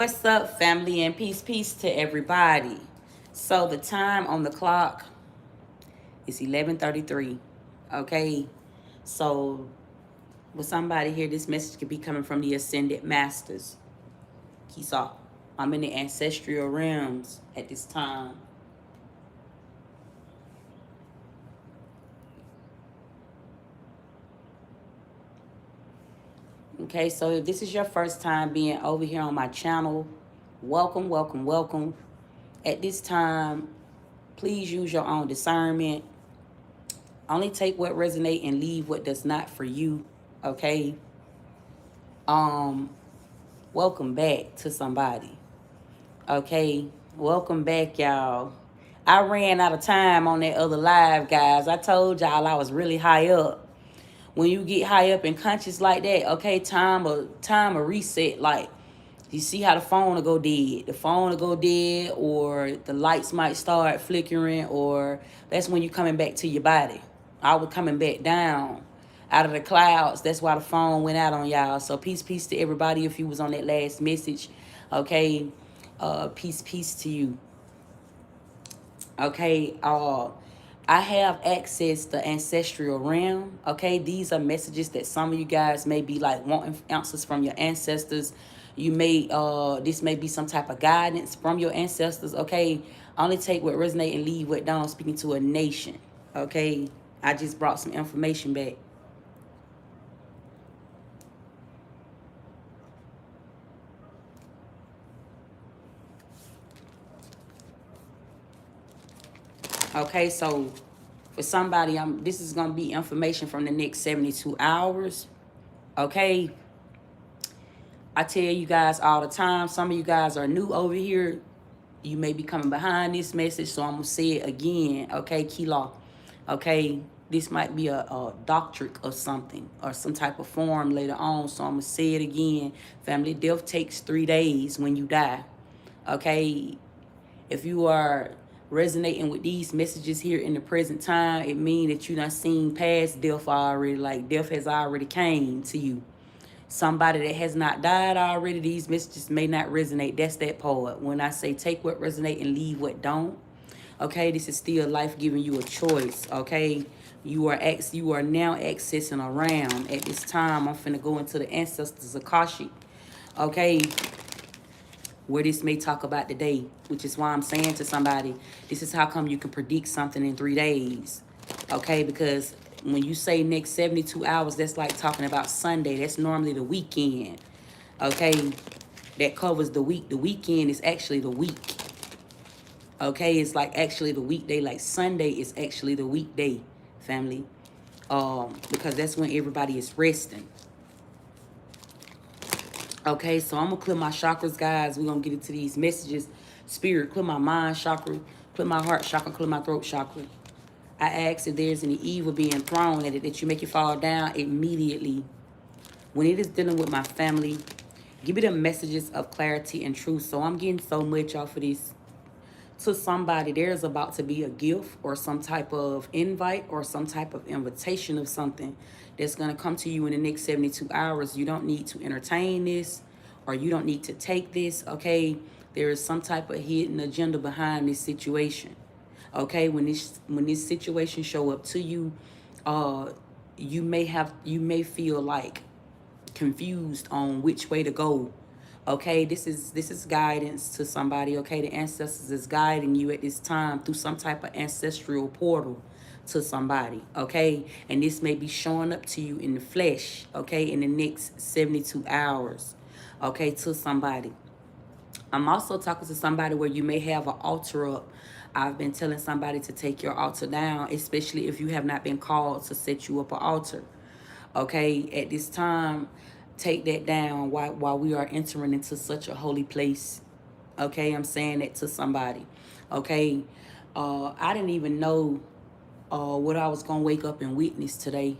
What's up, family, and peace to everybody. So the time on the clock is 11:33. Okay, so with somebody here, this message could be coming from the ascended masters. Kisaw. I'm in the ancestral realms at this time. Okay, so if this is your first time being over here on my channel, welcome, welcome, welcome. At this time, please use your own discernment. Only take what resonate and leave what does not for you. Okay. Um, Welcome back to somebody. Okay. Welcome back, y'all. I ran out of time on that other live, guys. I told y'all I was really high up. When you get high up and conscious like that, okay, time a reset. Like, you see how the phone will go dead. The phone will go dead, or the lights might start flickering, or that's when you're coming back to your body. I was coming back down out of the clouds. That's why the phone went out on y'all. So peace to everybody if you was on that last message. Okay. Peace to you. Okay. I have access to ancestral realm. Okay, these are messages that some of you guys may be like wanting answers from your ancestors. You may this may be some type of guidance from your ancestors. Okay, only take what resonate and leave what don't. I'm speaking to a nation. Okay, I just brought some information back. Okay, so for somebody, this is gonna be information from the next 72 hours. Okay, I tell you guys all the time. Some of you guys are new over here. You may be coming behind this message, so I'm gonna say it again. Okay, Kila. Okay, this might be a doctrine or something, or some type of form later on. So I'm gonna say it again. Family, death takes 3 days when you die. Okay, if you are resonating with these messages here in the present time, it means that you done seen past death already. Like, death has already came to you. Somebody that has not died already, these messages may not resonate. That's that part. When I say take what resonate and leave what don't, okay, this is still life giving you a choice. Okay, you are now accessing a realm. At this time, I'm finna go into the ancestors Akashic. Okay, where this may talk about today, which is why I'm saying to somebody, this is how come you can predict something in 3 days. Okay, because when you say next 72 hours, that's like talking about Sunday. That's normally the weekend. Okay, that covers the week. The weekend is actually the week. Okay, it's like actually the weekday. Like Sunday is actually the weekday, family. Because that's when everybody is resting. Okay, so I'm gonna clear my chakras, guys. We're gonna get into these messages. Spirit, clear my mind chakra, clear my heart chakra, clear my throat chakra. I ask if there's any evil being thrown at it, that you make it fall down immediately. When it is dealing with my family, give me the messages of clarity and truth. So I'm getting so much off of this. To somebody, there's about to be a gift or some type of invite or some type of invitation of something that's going to come to you in the next 72 hours. You don't need to entertain this, or you don't need to take this. Okay, there is some type of hidden agenda behind this situation. Okay, when this situation show up to you, uh you may feel like confused on which way to go. Okay, this is guidance to somebody. Okay, the ancestors is guiding you at this time through some type of ancestral portal to somebody. Okay, and this may be showing up to you in the flesh. Okay, in the next 72 hours. Okay, to somebody. I'm also talking to somebody where you may have an altar up. I've been telling somebody to take your altar down, especially if you have not been called to set you up an altar. Okay, at this time, take that down while we are entering into such a holy place. Okay, I'm saying that to somebody. Okay, I didn't even know what I was gonna wake up and witness today.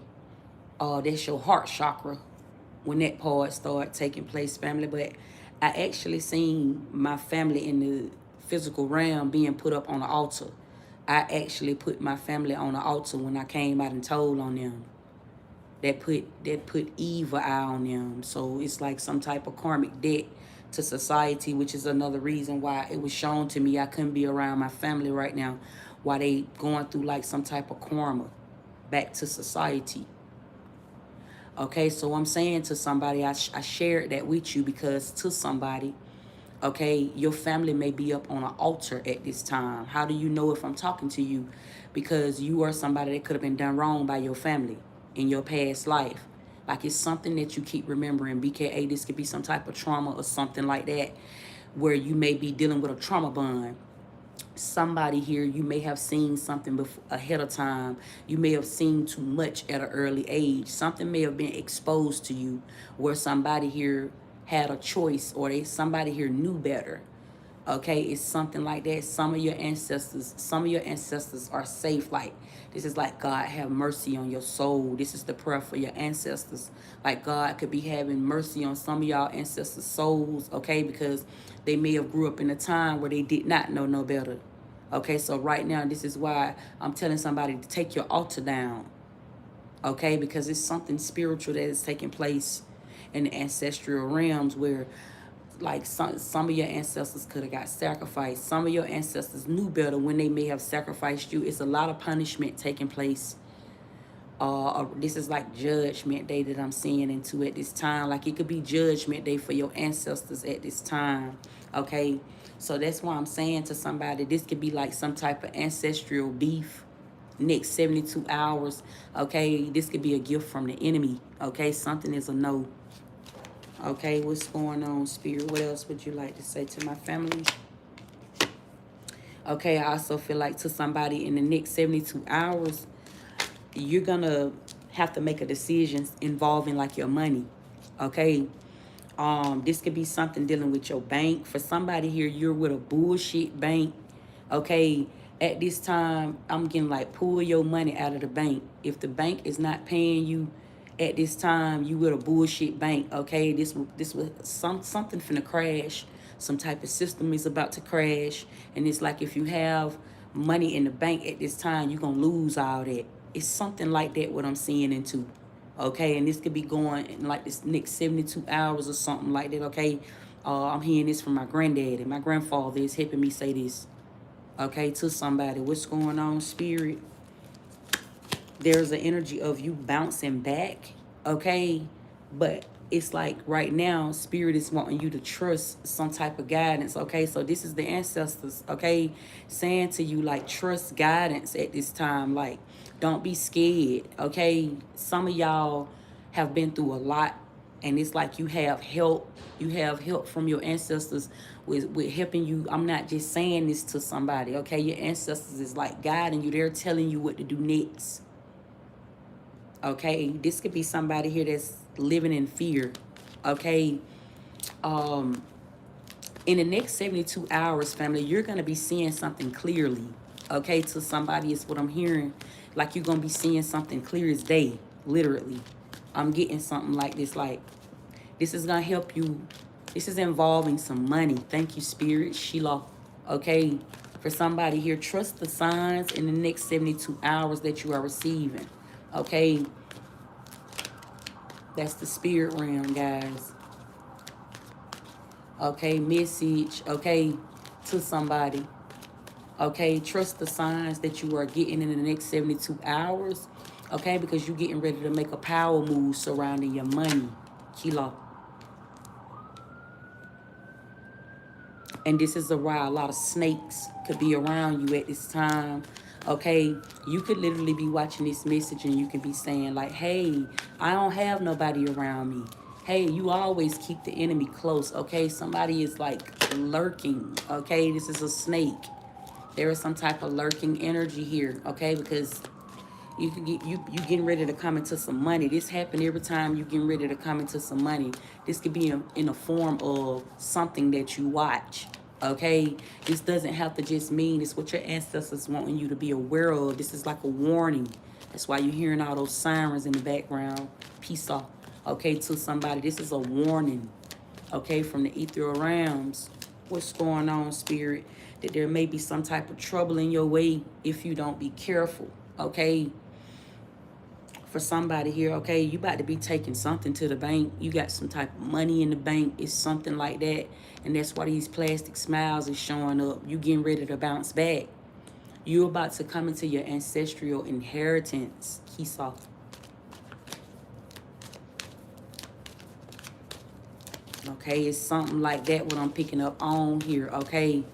That's your heart chakra when that part started taking place, family. But I actually seen my family in the physical realm being put up on the altar. I actually put my family on the altar when I came out and told on them. That put evil eye on them. So it's like some type of karmic debt to society, which is another reason why it was shown to me I couldn't be around my family right now, while they going through like some type of karma back to society. Okay, so I'm saying to somebody, I shared that with you because to somebody, okay, your family may be up on an altar at this time. How do you know if I'm talking to you? Because you are somebody that could have been done wrong by your family in your past life. Like it's something that you keep remembering. BKA, this could be some type of trauma or something like that, where you may be dealing with a trauma bond. Somebody here, you may have seen something before, ahead of time. You may have seen too much at an early age. Something may have been exposed to you where somebody here had a choice, or somebody here knew better. Okay, it's something like that. Some of your ancestors are safe. Like this is like, God have mercy on your soul. This is the prayer for your ancestors. Like God could be having mercy on some of y'all ancestors' souls, okay, because they may have grew up in a time where they did not know no better. Okay, so right now, this is why I'm telling somebody to take your altar down. Okay, because it's something spiritual that is taking place in the ancestral realms where like some of your ancestors could have got sacrificed. Some of your ancestors knew better when they may have sacrificed you. It's a lot of punishment taking place. This is like judgment day that I'm seeing into at this time. Like it could be judgment day for your ancestors at this time. Okay, so that's why I'm saying to somebody, this could be like some type of ancestral beef next 72 hours. Okay, this could be a gift from the enemy. Okay, something is a no. Okay, what's going on, Spirit? What else would you like to say to my family? Okay, I also feel like to somebody in the next 72 hours, you're going to have to make a decision involving like your money. Okay, this could be something dealing with your bank. For somebody here, you're with a bullshit bank. Okay, at this time, I'm getting like, pull your money out of the bank. If the bank is not paying you, at this time, you with a bullshit bank, okay? This was something finna crash. Some type of system is about to crash. And it's like if you have money in the bank at this time, you're going to lose all that. It's something like that what I'm seeing into, okay? And this could be going in like this next 72 hours or something like that, okay? I'm hearing this from my granddad, and my grandfather is helping me say this, okay, to somebody. What's going on, Spirit? There's an energy of you bouncing back, okay? But it's like right now, Spirit is wanting you to trust some type of guidance, okay? So this is the ancestors, okay? Saying to you, like, trust guidance at this time. Like, don't be scared, okay? Some of y'all have been through a lot, and it's like you have help. You have help from your ancestors with helping you. I'm not just saying this to somebody, okay? Your ancestors is like guiding you. They're telling you what to do next. Okay, this could be somebody here that's living in fear. Okay, in the next 72 hours, family, you're going to be seeing something clearly. Okay, to somebody is what I'm hearing. Like you're going to be seeing something clear as day, literally. I'm getting something like this. Like, this is going to help you. This is involving some money. Thank you, Spirit, Sheila. Okay, for somebody here, trust the signs in the next 72 hours that you are receiving. Okay, that's the spirit realm, guys. Okay, message, okay, to somebody. Okay, trust the signs that you are getting in the next 72 hours. Okay, because you're getting ready to make a power move surrounding your money. Kilo. And this is why a lot of snakes could be around you at this time. Okay, you could literally be watching this message and you could be saying like, hey, I don't have nobody around me. Hey, you always keep the enemy close. Okay, somebody is like lurking. Okay, this is a snake. There is some type of lurking energy here. Okay, because you can get you getting ready to come into some money. This happen every time you getting ready to come into some money. This could be in a form of something that you watch. Okay, this doesn't have to just mean it's what your ancestors wanting you to be aware of. This is like a warning. That's why you're hearing all those sirens in the background. Peace off. Okay, to somebody, this is a warning. Okay, from the ethereal realms. What's going on, Spirit? That there may be some type of trouble in your way if you don't be careful. Okay, For somebody here, okay, you about to be taking something to the bank. You got some type of money in the bank. It's something like that. And that's why these plastic smiles is showing up. You getting ready to bounce back. You're about to come into your ancestral inheritance. Kiso. Okay, it's something like that what I'm picking up on here, okay?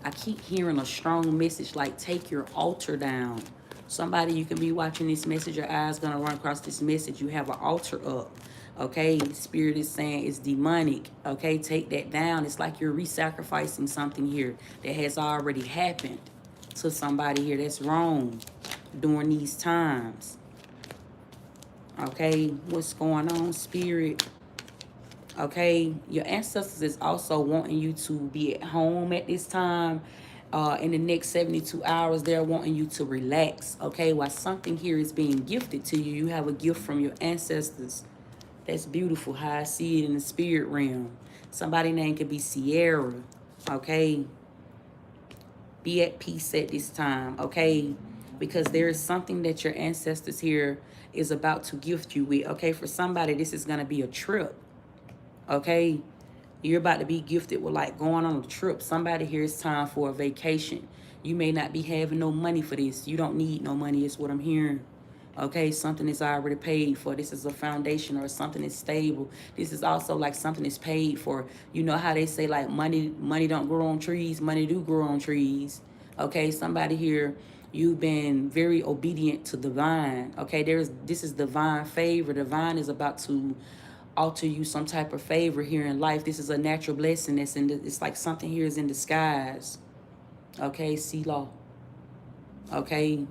I keep hearing a strong message like take your altar down. Somebody, you can be watching this message, your eyes gonna run across this message. You have an altar up, okay? Spirit is saying it's demonic, okay? Take that down. It's like you're re-sacrificing something here that has already happened to somebody here that's wrong during these times, okay? What's going on, Spirit? Okay, your ancestors is also wanting you to be at home at this time. In the next 72 hours, they're wanting you to relax. Okay, while something here is being gifted to you, you have a gift from your ancestors. That's beautiful how I see it in the spirit realm. Somebody's name could be Sierra. Okay, be at peace at this time. Okay, because there is something that your ancestors here is about to gift you with. Okay, for somebody, this is going to be a trip. Okay, you're about to be gifted with like going on a trip. Somebody here, it's time for a vacation. You may not be having no money for this. You don't need no money is what I'm hearing. Okay, something is already paid for. This is a foundation or something is stable. This is also like something is paid for. You know how they say like money don't grow on trees. Money do grow on trees. Okay, somebody here, you've been very obedient to divine. Okay, this is divine favor. Divine is about to alter you some type of favor here in life. This is a natural blessing that's it's like something here is in disguise. Okay, see law. Okay,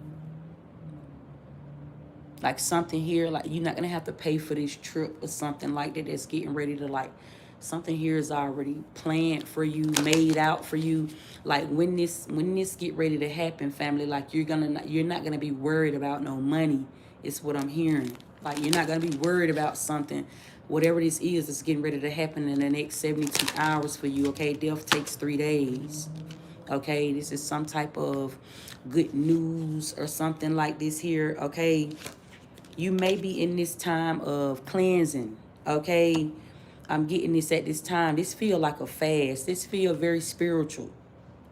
like something here, like you're not gonna have to pay for this trip or something like that. That's getting ready to like something here is already planned for you, made out for you. Like when this get ready to happen, family, like you're not gonna be worried about no money. It's what I'm hearing. Like you're not gonna be worried about something. Whatever this is, it's getting ready to happen in the next 72 hours for you, okay? Death takes 3 days, okay? This is some type of good news or something like this here, okay? You may be in this time of cleansing, okay? I'm getting this at this time. This feel like a fast. This feel very spiritual.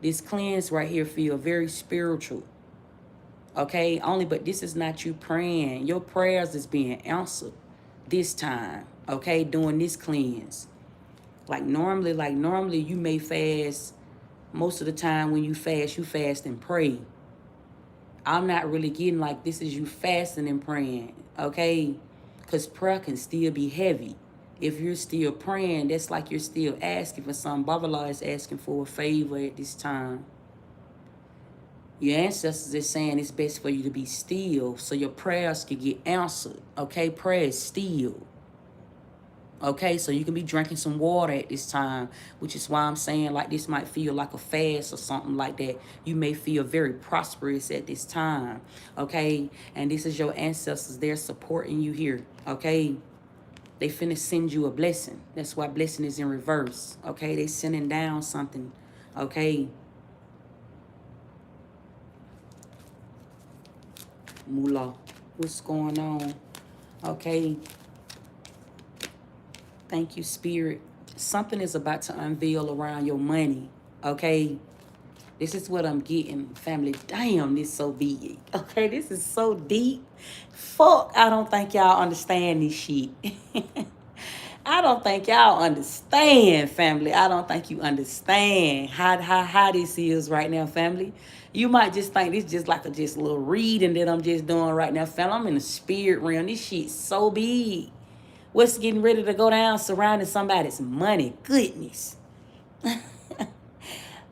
This cleanse right here feel very spiritual, okay? But this is not you praying. Your prayers is being answered this time, okay, doing this cleanse. Like normally you may fast. Most of the time when you fast and pray. I'm not really getting like this is you fasting and praying, okay? Because prayer can still be heavy. If you're still praying, that's like you're still asking for something. Babala is asking for a favor at this time. Your ancestors is saying it's best for you to be still so your prayers can get answered, okay? Prayer is still. Okay, so you can be drinking some water at this time, which is why I'm saying like this might feel like a fast or something like that. You may feel very prosperous at this time, okay? And this is your ancestors. They're supporting you here, okay? They finna send you a blessing. That's why blessing is in reverse, okay? They sending down something, okay? Moolah, what's going on, okay? Thank you, Spirit. Something is about to unveil around your money, okay? This is what I'm getting, family. Damn, this so big, okay? This is so deep. Fuck, I don't think y'all understand this shit. I don't think y'all understand, family. I don't think you understand how this is right now, family. You might just think this just like a little reading that I'm just doing right now, family. I'm in the spirit realm. This shit's so big. What's getting ready to go down surrounding somebody's money? Goodness.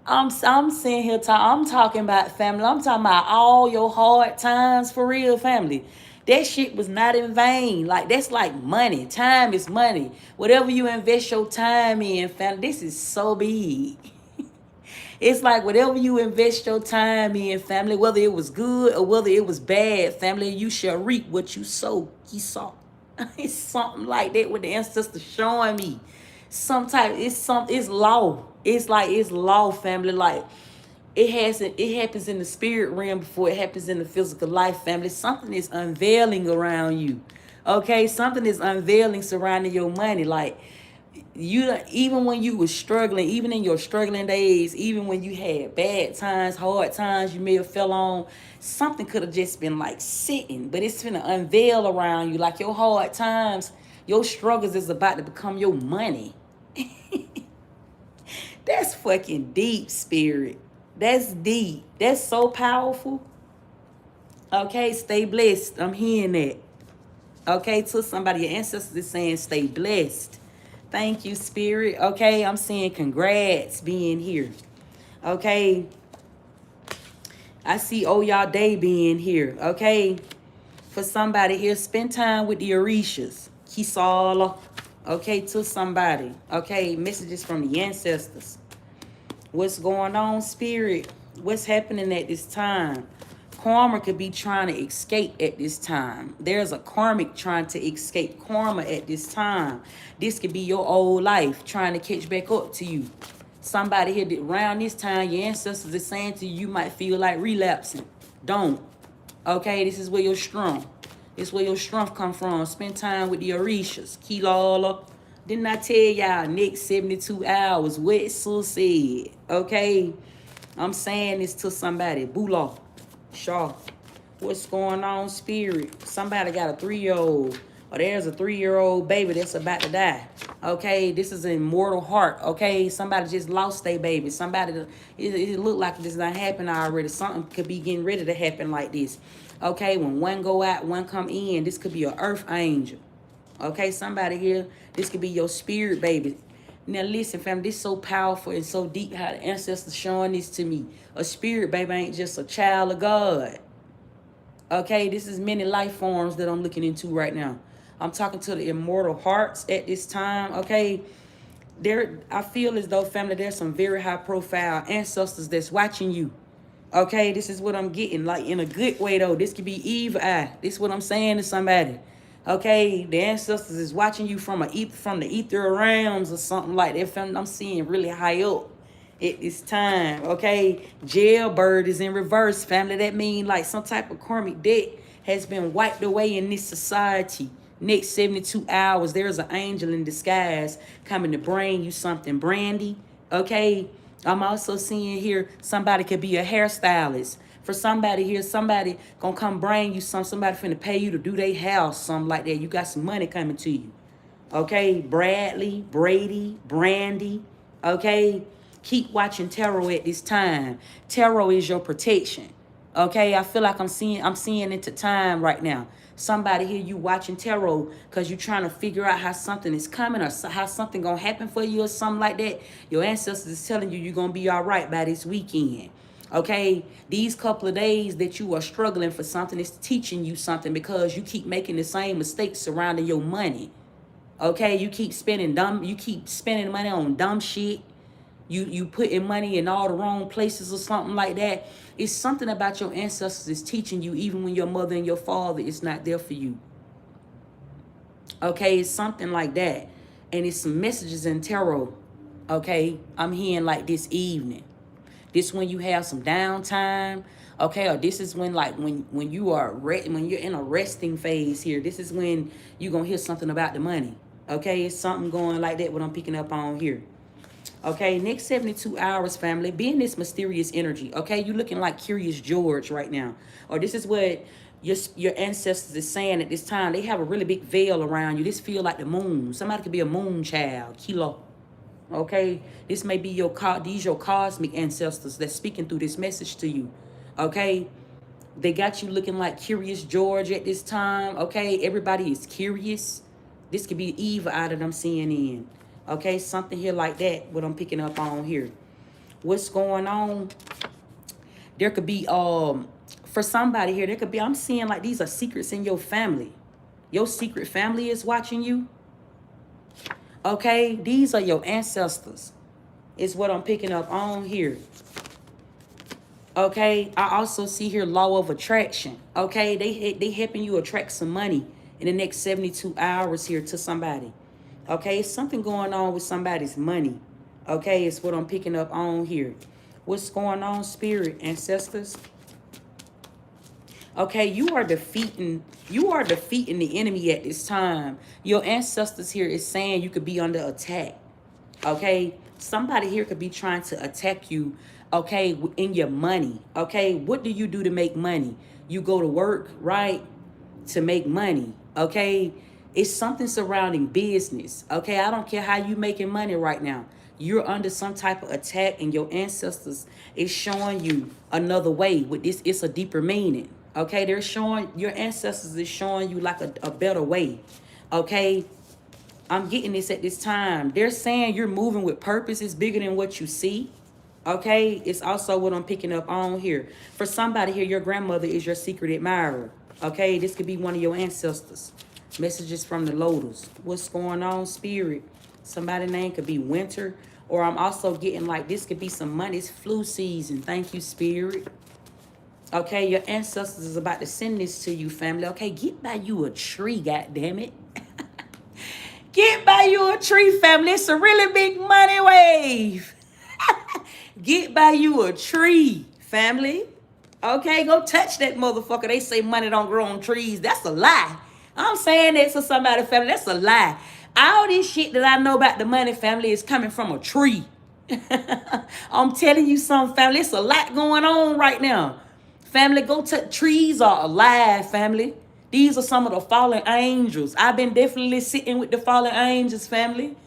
I'm sitting here I'm talking about family. I'm talking about all your hard times for real, family. That shit was not in vain. Like that's like money. Time is money. Whatever you invest your time in, family, this is so big. It's like whatever you invest your time in, family, whether it was good or whether it was bad, family, you shall reap what you sow. He saw. It's something like that with the ancestors showing me. It's law. It's like it's law, family. Like It happens in the spirit realm before it happens in the physical life, family. Something is unveiling around you. Okay, something is unveiling surrounding your money. Like, you, even when you were struggling, even in your struggling days, even when you had bad times, hard times, you may have fell on, something could have just been like sitting, but it's gonna unveil around you. Like, your hard times, your struggles is about to become your money. That's fucking deep, spirit. That's deep. That's so powerful. Okay, stay blessed. I'm hearing that. Okay, to somebody, your ancestors is saying stay blessed. Thank you, spirit. Okay, I'm saying congrats being here. Okay, I see y'all day being here. Okay, for somebody here, spend time with the Orishas. Kisala. Okay, to somebody. Okay, messages from the ancestors. What's going on, spirit? What's happening at this time? Karma could be trying to escape at this time. There's a karmic trying to escape karma at this time. This could be your old life trying to catch back up to you. Somebody here that around this time, your ancestors are saying to you, you might feel like relapsing. Don't. Okay, this is where you're strong. This is where your strength come from. Spend time with the Orishas. Kilala. Didn't I tell y'all next 72 hours what Sul said? Okay, I'm saying this to somebody. Bula. Shaw. What's going on, spirit? Somebody got a 3-year-old. Or there's a 3-year-old baby that's about to die. Okay, this is an immortal heart. Okay, somebody just lost their baby. Somebody, it look like this not happened already. Something could be getting ready to happen like this. Okay, when one go out, one come in. This could be an earth angel. Okay, somebody here, this could be your spirit baby. Now listen, family, this is so powerful and so deep how the ancestors showing this to me. A spirit baby ain't just a child of God. Okay, this is many life forms that I'm looking into right now. I'm talking to the immortal hearts at this time. Okay, I feel as though, family, there's some very high profile ancestors that's watching you. Okay, this is what I'm getting, like in a good way though. This could be evil eye. This is what I'm saying to somebody. Okay, the ancestors is watching you from the ether realms or something like that. I'm seeing really high up at this time. Okay, jailbird is in reverse, family. That means like some type of karmic debt has been wiped away in this society. Next 72 hours, there's an angel in disguise coming to bring you something, Brandy. Okay, I'm also seeing here somebody could be a hairstylist. For somebody here, somebody gonna come bring you somebody finna pay you to do their house, something like that. You got some money coming to you. Okay, Bradley, Brady, Brandy. Okay, keep watching tarot at this time. Tarot is your protection. Okay, I feel like I'm seeing into time right now. Somebody here, you watching tarot because you're trying to figure out how something is coming or how something gonna happen for you or something like that. Your ancestors is telling you you're gonna be all right by this weekend. Okay, these couple of days that you are struggling for something is teaching you something because you keep making the same mistakes surrounding your money. Okay, you keep spending money on dumb shit. You putting money in all the wrong places or something like that. It's something about your ancestors is teaching you even when your mother and your father is not there for you. Okay, it's something like that. And it's some messages in tarot. Okay, I'm hearing like this evening. This when you have some downtime. Okay, or this is when like when you are when you're in a resting phase here. This is when you're gonna hear something about the money. Okay, it's something going like that what I'm picking up on here. Okay, next 72 hours, family, be in this mysterious energy. Okay, you looking like Curious George right now. Or this is what your ancestors is saying at this time. They have a really big veil around you. This feel like the moon. Somebody could be a moon child. Kilo. Okay, this may be your cosmic ancestors that's speaking through this message to you. Okay, they got you looking like Curious George at this time. Okay, everybody is curious. This could be evil out of them seeing in. Okay, something here like that, what I'm picking up on here. What's going on? There could be, for somebody here, there could be, I'm seeing like these are secrets in your family. Your secret family is watching you. Okay, these are your ancestors. Is what I'm picking up on here. Okay, I also see here law of attraction. Okay, they helping you attract some money in the next 72 hours here to somebody. Okay, something going on with somebody's money. Okay, it's what I'm picking up on here. What's going on, spirit, ancestors? Okay, you are defeating the enemy at this time. Your ancestors here is saying you could be under attack. Okay, somebody here could be trying to attack you. Okay, in your money. Okay, what do you do to make money? You go to work, right, to make money. Okay, it's something surrounding business. Okay, I don't care how you making money right now. You're under some type of attack, and your ancestors is showing you another way. With this, it's a deeper meaning. Okay, they're showing, your ancestors is showing you like a better way. Okay, I'm getting this at this time. They're saying you're moving with purpose. It's bigger than what you see. Okay, it's also what I'm picking up on here. For somebody here, your grandmother is your secret admirer. Okay, this could be one of your ancestors. Messages from the Lotus. What's going on, spirit? Somebody's name could be Winter. Or I'm also getting like this could be some money. It's flu season. Thank you, spirit. Okay, your ancestors is about to send this to you, family. Okay, get by you a tree, goddammit. Get by you a tree, family. It's a really big money wave. Get by you a tree, family. Okay, go touch that motherfucker. They say money don't grow on trees. That's a lie. I'm saying that to somebody, family. That's a lie. All this shit that I know about the money, family, is coming from a tree. I'm telling you something, family. It's a lot going on right now. Family, go touch. Trees are alive, family. These are some of the fallen angels. I've been definitely sitting with the fallen angels, family.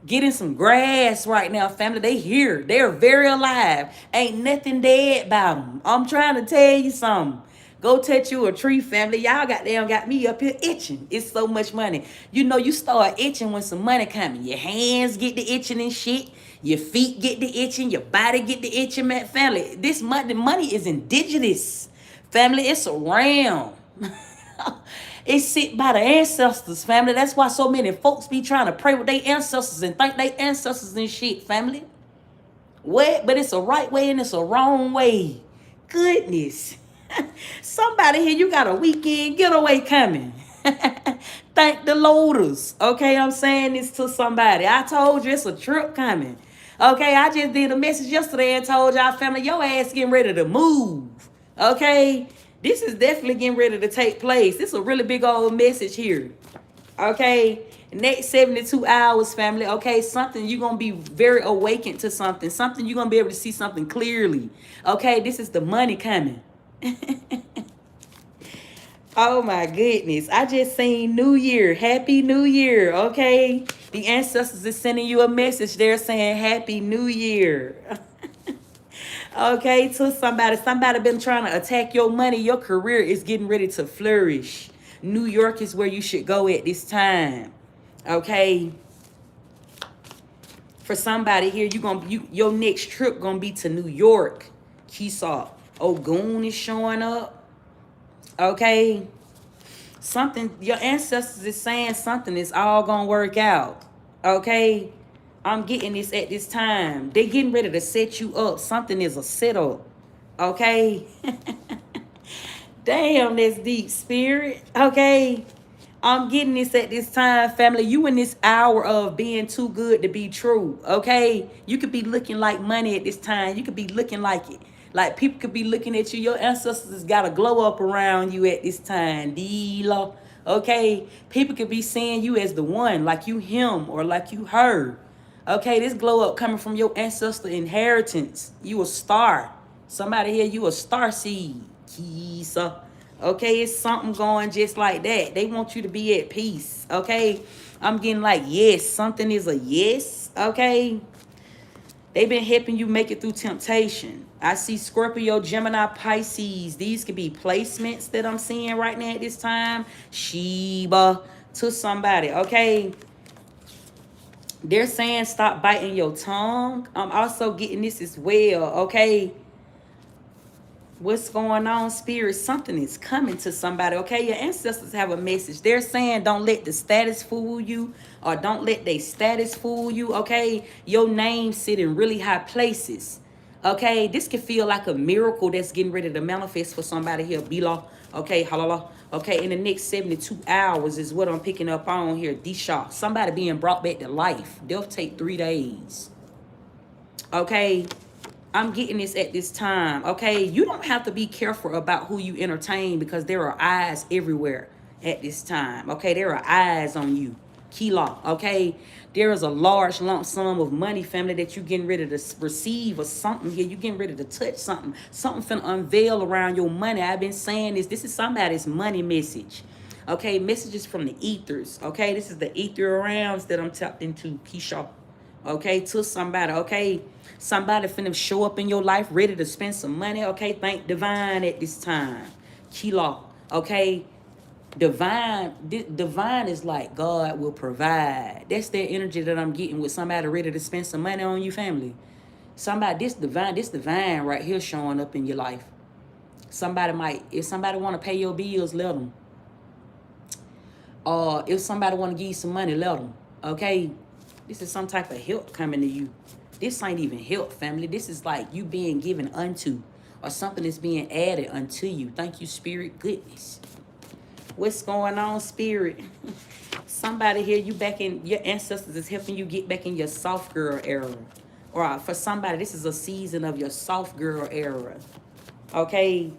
Getting some grass right now, family. They here. They're very alive. Ain't nothing dead about them. I'm trying to tell you something. Go touch you a tree, family. Y'all got me up here itching. It's so much money. You know, you start itching when some money coming. Your hands get the itching and shit. Your feet get the itching. Your body get the itching, man. Family, this money is indigenous. Family, it's a realm. It's sit by the ancestors, family. That's why so many folks be trying to pray with their ancestors and thank their ancestors and shit, family. What? But it's a right way and it's a wrong way. Goodness. Somebody here, you got a weekend getaway coming. Thank the Lotus. Okay, I'm saying this to somebody. I told you it's a trip coming. Okay, I just did a message yesterday and told y'all, family, your ass getting ready to move. Okay, this is definitely getting ready to take place. This is a really big old message here. Okay, next 72 hours, family. Okay, something you're going to be very awakened to something. Something you're going to be able to see something clearly. Okay, this is the money coming. Oh my goodness. I just seen New Year. Happy New Year. Okay. The ancestors is sending you a message. They're saying Happy New Year. Okay, to somebody. Somebody been trying to attack your money. Your career is getting ready to flourish. New York is where you should go at this time. Okay. For somebody here, your next trip gonna be to New York. Keesaw. Ogun is showing up. Okay, something, your ancestors is saying something is all gonna work out. Okay, I'm getting this at this time. They getting ready to set you up. Something is a setup. Okay. Damn, that's deep, spirit. Okay, I'm getting this at this time, family. You in this hour of being too good to be true. Okay, you could be looking like money at this time. You could be looking like it. Like people could be looking at you. Your ancestors got a glow up around you at this time. D-Lo. Okay. People could be seeing you as the one, like you him or like you her. Okay. This glow up coming from your ancestor inheritance. You a star. Somebody here, you a star seed. Kisa. Okay. It's something going just like that. They want you to be at peace. Okay. I'm getting like, yes, something is a yes. Okay. They've been helping you make it through temptation. I see Scorpio, Gemini, Pisces. These could be placements that I'm seeing right now at this time. Sheba to somebody, okay? They're saying stop biting your tongue. I'm also getting this as well, okay? What's going on, spirit? Something is coming to somebody, okay? Your ancestors have a message. They're saying don't let the status fool you or don't let their status fool you, okay? Your name sit in really high places, okay? This can feel like a miracle that's getting ready to manifest for somebody here. Bila, okay? Halala, okay? In the next 72 hours is what I'm picking up on here. D-Shock. Somebody being brought back to life. They'll take 3 days, okay? I'm getting this at this time, okay? You don't have to be careful about who you entertain because there are eyes everywhere at this time, okay? There are eyes on you. Kila, okay? There is a large lump sum of money, family, that you getting ready to receive or something here. You getting ready to touch something. Something finna unveil around your money. I've been saying this. This is somebody's money message. Okay, messages from the ethers. Okay, this is the ether realms that I'm tapped into, Keisha. Okay, to somebody. Okay, somebody finna show up in your life ready to spend some money. Okay, thank divine at this time. Kila. Okay, divine is like God will provide. That's that energy that I'm getting with somebody ready to spend some money on you, family. Somebody, this divine right here showing up in your life. Somebody might, if somebody want to pay your bills, let them. Or if somebody want to give you some money, let them. Okay, this is some type of help coming to you. This ain't even help, family. This is like you being given unto, or something is being added unto you. Thank you, spirit. Goodness. What's going on, spirit? Somebody here, you back in, your ancestors is helping you get back in your soft girl era. Or for somebody, this is a season of your soft girl era. Okay?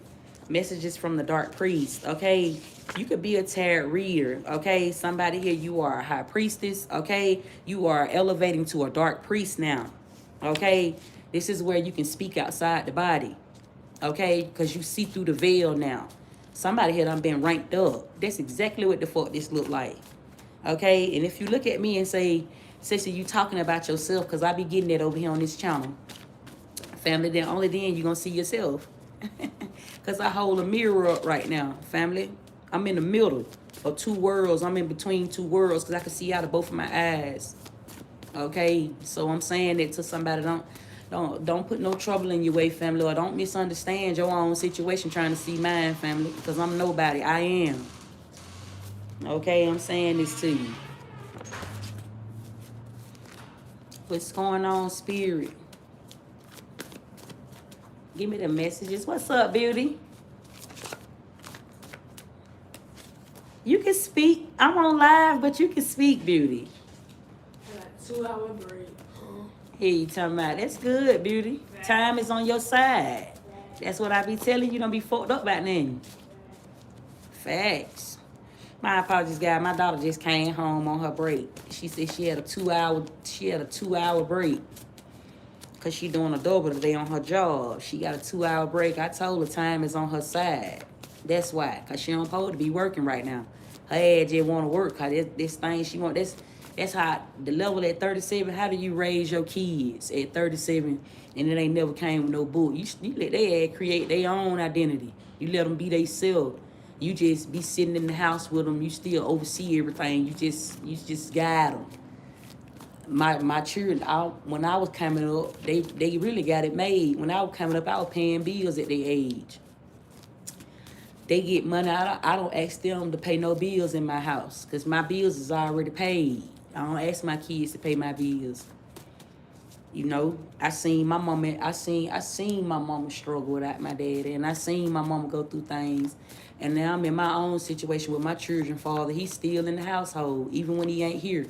Messages from the dark priest. Okay? You could be a tarot reader. Okay? Somebody here, you are a high priestess. Okay? You are elevating to a dark priest now. Okay? This is where you can speak outside the body. Okay? Because you see through the veil now. Somebody here done been ranked up. That's exactly what the fuck this look like. Okay? And if you look at me and say, Sissy, you talking about yourself, because I be getting that over here on this channel. Family, then only then you going to see yourself. Because I hold a mirror up right now, family. I'm in the middle of two worlds. I'm in between two worlds because I can see out of both of my eyes. Okay? So I'm saying that to somebody, don't put no trouble in your way, family, or don't misunderstand your own situation trying to see mine, family, because I'm nobody. I am. Okay, I'm saying this to you. What's going on, spirit? Give me the messages. What's up, beauty? You can speak. I'm on live, but you can speak, beauty. Got 2-hour break. Hey, you talking about, that's good, beauty. Time is on your side. That's what I be telling you. Don't be fucked up about nothing. Facts. My apologies, guys. My daughter just came home on her break. She said she had a 2-hour break. Because she doing a double today on her job. She got a 2-hour break. I told her time is on her side. That's why. Because she don't supposed to be working right now. Her ass just want to work. Because this thing she want, that's how, the level at 37, how do you raise your kids at 37 and it ain't never came with no book? You let their ass create their own identity. You let them be themselves. You just be sitting in the house with them. You still oversee everything. You just guide them. My children, when I was coming up, they really got it made. When I was coming up, I was paying bills at their age. They get money. I don't ask them to pay no bills in my house because my bills is already paid. I don't ask my kids to pay my bills. You know, I seen my mama. I seen my mama struggle without my daddy, and I seen my mama go through things. And now I'm in my own situation with my children. Father, he's still in the household, even when he ain't here.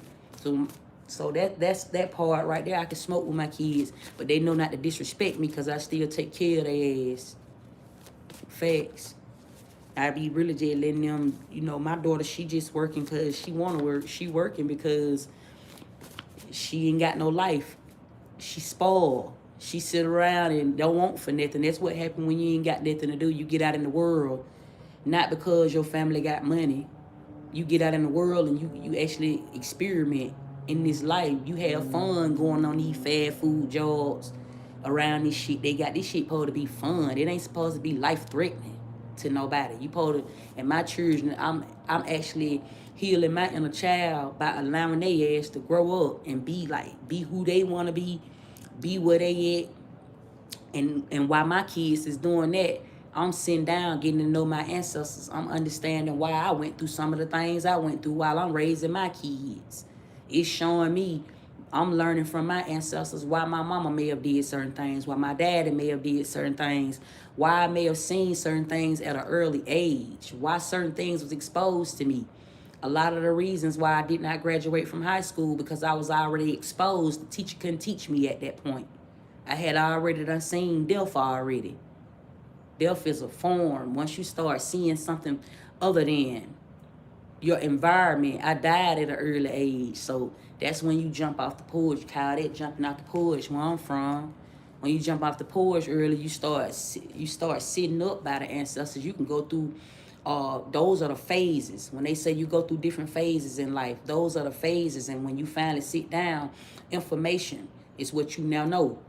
So that's that part right there. I can smoke with my kids, but they know not to disrespect me because I still take care of their ass. Facts. I be really just letting them, you know, my daughter, she just working because she want to work. She working because she ain't got no life. She spoiled. She sit around and don't want for nothing. That's what happen when you ain't got nothing to do. You get out in the world, not because your family got money. You get out in the world and you actually experiment in this life. You have fun going on these fast food jobs around this shit. They got this shit supposed to be fun. It ain't supposed to be life threatening to nobody. You supposed to, and my children, I'm actually healing my inner child by allowing their ass to grow up and be who they want to be where they at. And while my kids is doing that, I'm sitting down getting to know my ancestors. I'm understanding why I went through some of the things I went through while I'm raising my kids. It's showing me, I'm learning from my ancestors why my mama may have did certain things, why my daddy may have did certain things, why I may have seen certain things at an early age, why certain things was exposed to me. A lot of the reasons why I did not graduate from high school because I was already exposed. The teacher couldn't teach me at that point. I had already done seen death already. Death is a form. Once you start seeing something other than your environment, I died at an early age. So that's when you jump off the porch. Call that jumping off the porch where I'm from. When you jump off the porch early, you start sitting up by the ancestors. You can go through those are the phases. When they say you go through different phases in life, those are the phases. And when you finally sit down, information is what you now know.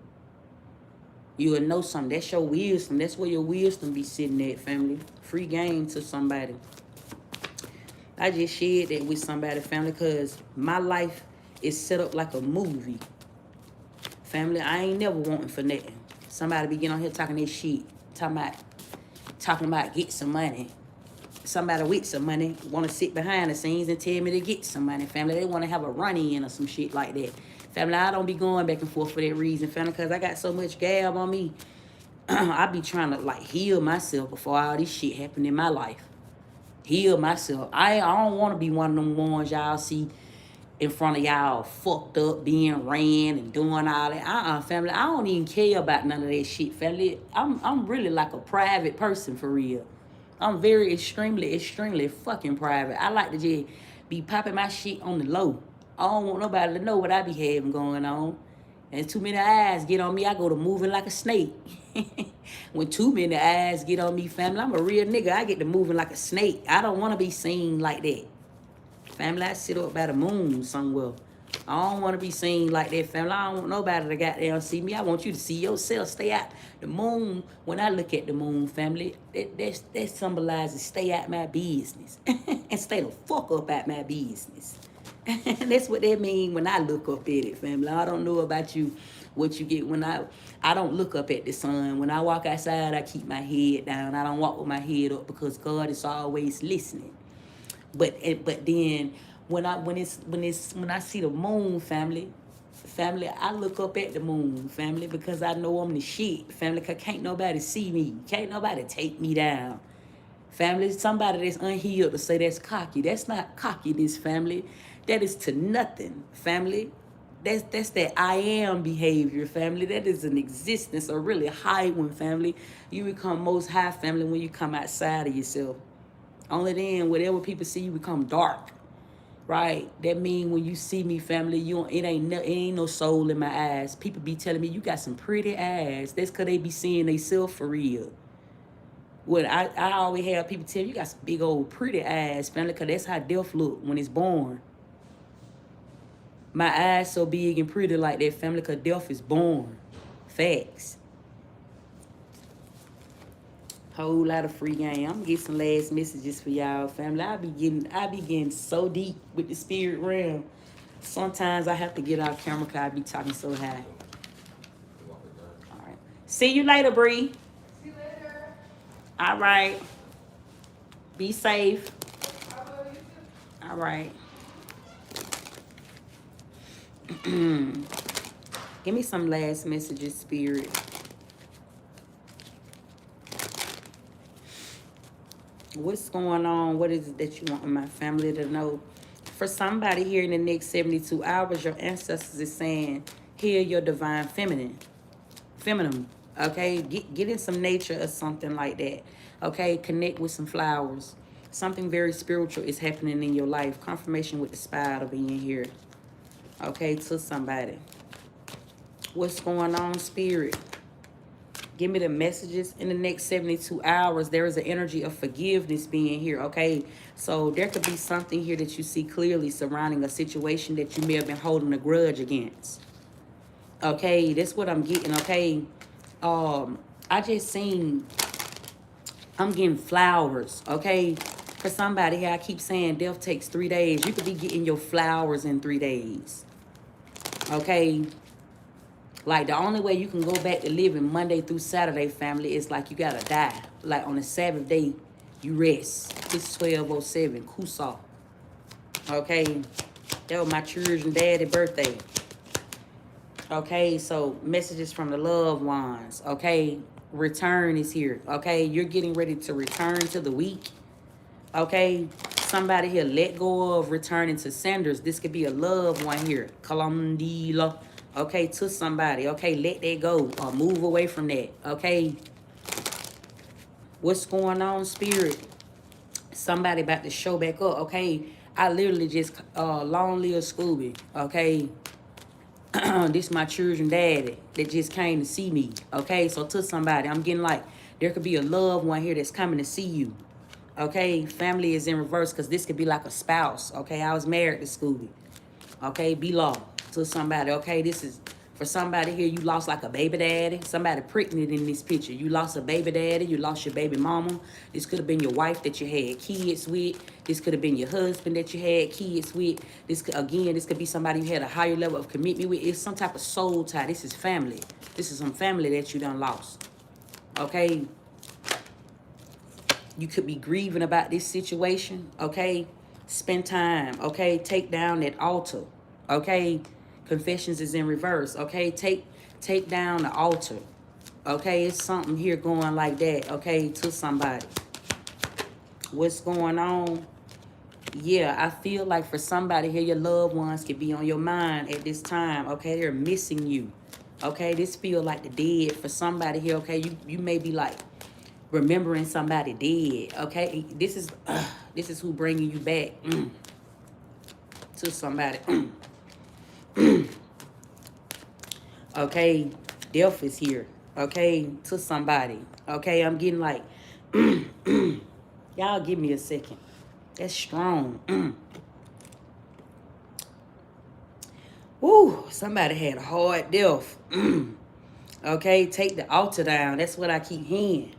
You will know something. That's your wisdom. That's where your wisdom be sitting at, family. Free game to somebody. I just shared that with somebody, family, because my life is set up like a movie. Family, I ain't never wanting for nothing. Somebody be getting on here talking this shit. Talking about get some money. Somebody with some money want to sit behind the scenes and tell me to get some money, family. They want to have a run-in or some shit like that. Family, I don't be going back and forth for that reason, family, because I got so much gab on me. I be trying to, like, heal myself before all this shit happen in my life. Heal myself. I don't want to be one of them ones y'all see in front of y'all fucked up, being ran and doing all that. Family, I don't even care about none of that shit, family. I'm really like a private person for real. I'm very extremely fucking private. I like to just be popping my shit on the low. I don't want nobody to know what I be having going on. And too many eyes get on me, I go to moving like a snake. When too many eyes get on me, family, I'm a real nigga. I get to moving like a snake. I don't want to be seen like that. Family, I sit up by the moon somewhere. I don't want to be seen like that, family. I don't want nobody to goddamn see me. I want you to see yourself. Stay out the moon. When I look at the moon, family, that symbolizes stay out my business. And stay the fuck up at my business. That's what that mean when I look up at it, family. I don't know about you, what you get when I don't look up at the sun. When I walk outside, I keep my head down. I don't walk with my head up because God is always listening. But then when I see the moon, family, I look up at the moon, family, because I know I'm the shit, family, because can't nobody see me. Can't nobody take me down. Family, somebody that's unhealed to say that's cocky. That's not cockiness, family. That is to nothing, family. That's that I am behavior, family. That is an existence, a really high one, family. You become most high, family, when you come outside of yourself. Only then, whatever people see, you become dark, right? That mean when you see me, family, it ain't no soul in my eyes. People be telling me you got some pretty eyes. That's because they be seeing themselves for real. When I always have people tell me you got some big old pretty eyes, family, because that's how death look when it's born. My eyes so big and pretty like that, family, because death is born. Facts. Whole lot of free game. I'm gonna get some last messages for y'all, family. I be getting so deep with the spirit realm. Sometimes I have to get off camera because I be talking so high. All right. See you later, Bree. See you later. All right. Be safe. I love you too. All right. Give me some last messages, spirit. What's going on? What is it that you want my family to know? For somebody here in the next 72 hours, your ancestors is saying, hear your divine feminine. Okay? Get in some nature or something like that. Okay? Connect with some flowers. Something very spiritual is happening in your life. Confirmation with the spider being here. Okay? To somebody. What's going on, spirit? Give me the messages in the next 72 hours. There is an energy of forgiveness being here, okay? So there could be something here that you see clearly surrounding a situation that you may have been holding a grudge against. Okay, that's what I'm getting, okay? I just seen, I'm getting flowers, okay? For somebody here, I keep saying death takes 3 days. You could be getting your flowers in 3 days, okay? Like, the only way you can go back to living Monday through Saturday, family, is like you gotta die. Like, on the Sabbath day, you rest. It's 12:07, Kusa. Okay? That was my children's daddy birthday. Okay? So, messages from the loved ones. Okay? Return is here. Okay? You're getting ready to return to the week. Okay? Somebody here let go of returning to senders. This could be a loved one here. Kalamdila. Okay, to somebody. Okay, let that go or move away from that. Okay, what's going on, spirit? Somebody about to show back up. Okay, I literally just long live Scooby. Okay, this my children daddy that just came to see me. Okay, so to somebody, I'm getting like there could be a loved one here that's coming to see you. Okay, family is in reverse because this could be like a spouse. Okay, I was married to Scooby. Okay, be law to somebody. Okay, this is for somebody here. You lost like a baby daddy, somebody pregnant in this picture. You lost a baby daddy, you lost your baby mama. This could have been your wife that you had kids with. This could have been your husband that you had kids with. This could, again, this could be somebody you had a higher level of commitment with. It's some type of soul tie. This is family. This is some family that you done lost. Okay, you could be grieving about this situation. Okay, spend time. Okay, take down that altar. Okay, confessions is in reverse. Okay, take down the altar. Okay, it's something here going like that. Okay, to somebody. What's going on? Yeah, I feel like for somebody here, your loved ones could be on your mind at this time. Okay, they're missing you. Okay, this feel like the dead for somebody here. Okay, you may be like remembering somebody dead. Okay, this is who bringing you back to somebody. Okay, death is here. Okay, to somebody. Okay, I'm getting like y'all give me a second. That's strong. Woo, somebody had a hard death. Okay, take the altar down. That's what I keep hearing.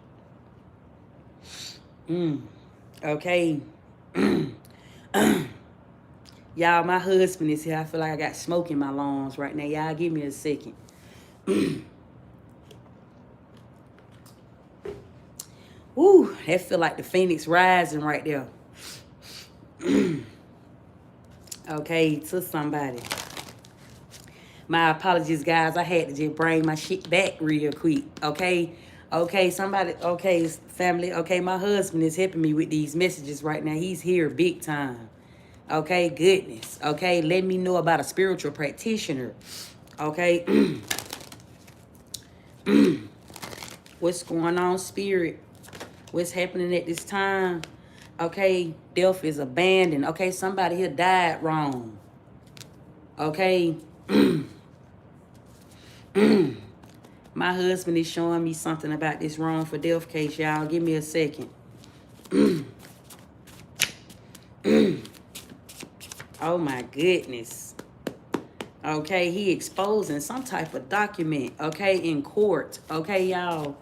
Okay. Y'all, my husband is here. I feel like I got smoke in my lungs right now. Y'all give me a second. Woo, that feel like the phoenix rising right there. Okay, to somebody. My apologies, guys. I had to just bring my shit back real quick. Okay. Okay, somebody, okay, family. Okay, my husband is helping me with these messages right now. He's here big time. Okay, goodness. Okay, let me know about a spiritual practitioner. Okay. What's going on, spirit? What's happening at this time? Okay, death is abandoned. Okay, somebody here died wrong. Okay. My husband is showing me something about this wrong for death case, y'all. Give me a second. Oh my goodness. Okay, he exposing some type of document, okay, in court. Okay, y'all.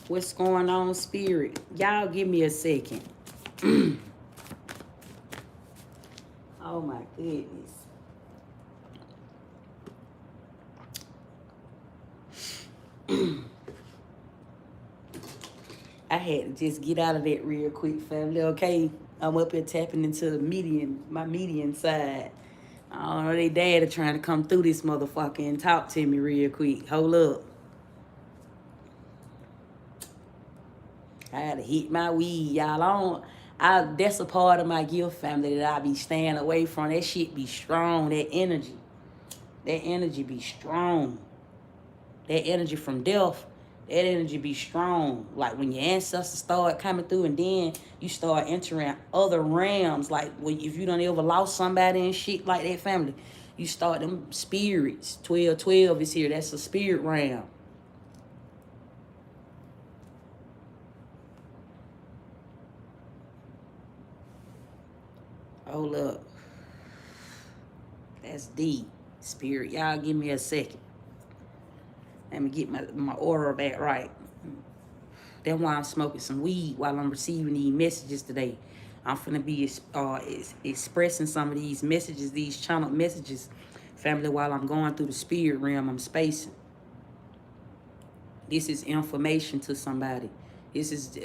What's going on, spirit? Y'all give me a second. Oh my goodness. I had to just get out of that real quick, family, okay? I'm up here tapping into the my median side. I don't know, they dad are trying to come through this motherfucker and talk to me real quick. Hold up. I had to hit my weed, y'all. That's a part of my gift, family, that I be staying away from. That shit be strong, that energy. That energy be strong. That energy from death, that energy be strong. Like when your ancestors start coming through and then you start entering other realms. Like if you don't ever lost somebody and shit like that, family, you start them spirits. 1212 is here. That's a spirit realm. Hold up. That's deep. Spirit, y'all give me a second. Let me get my aura back right. That's why I'm smoking some weed while I'm receiving these messages today. I'm finna be expressing some of these messages, these channeled messages, family, while I'm going through the spirit realm. I'm spacing. This is information to somebody. This is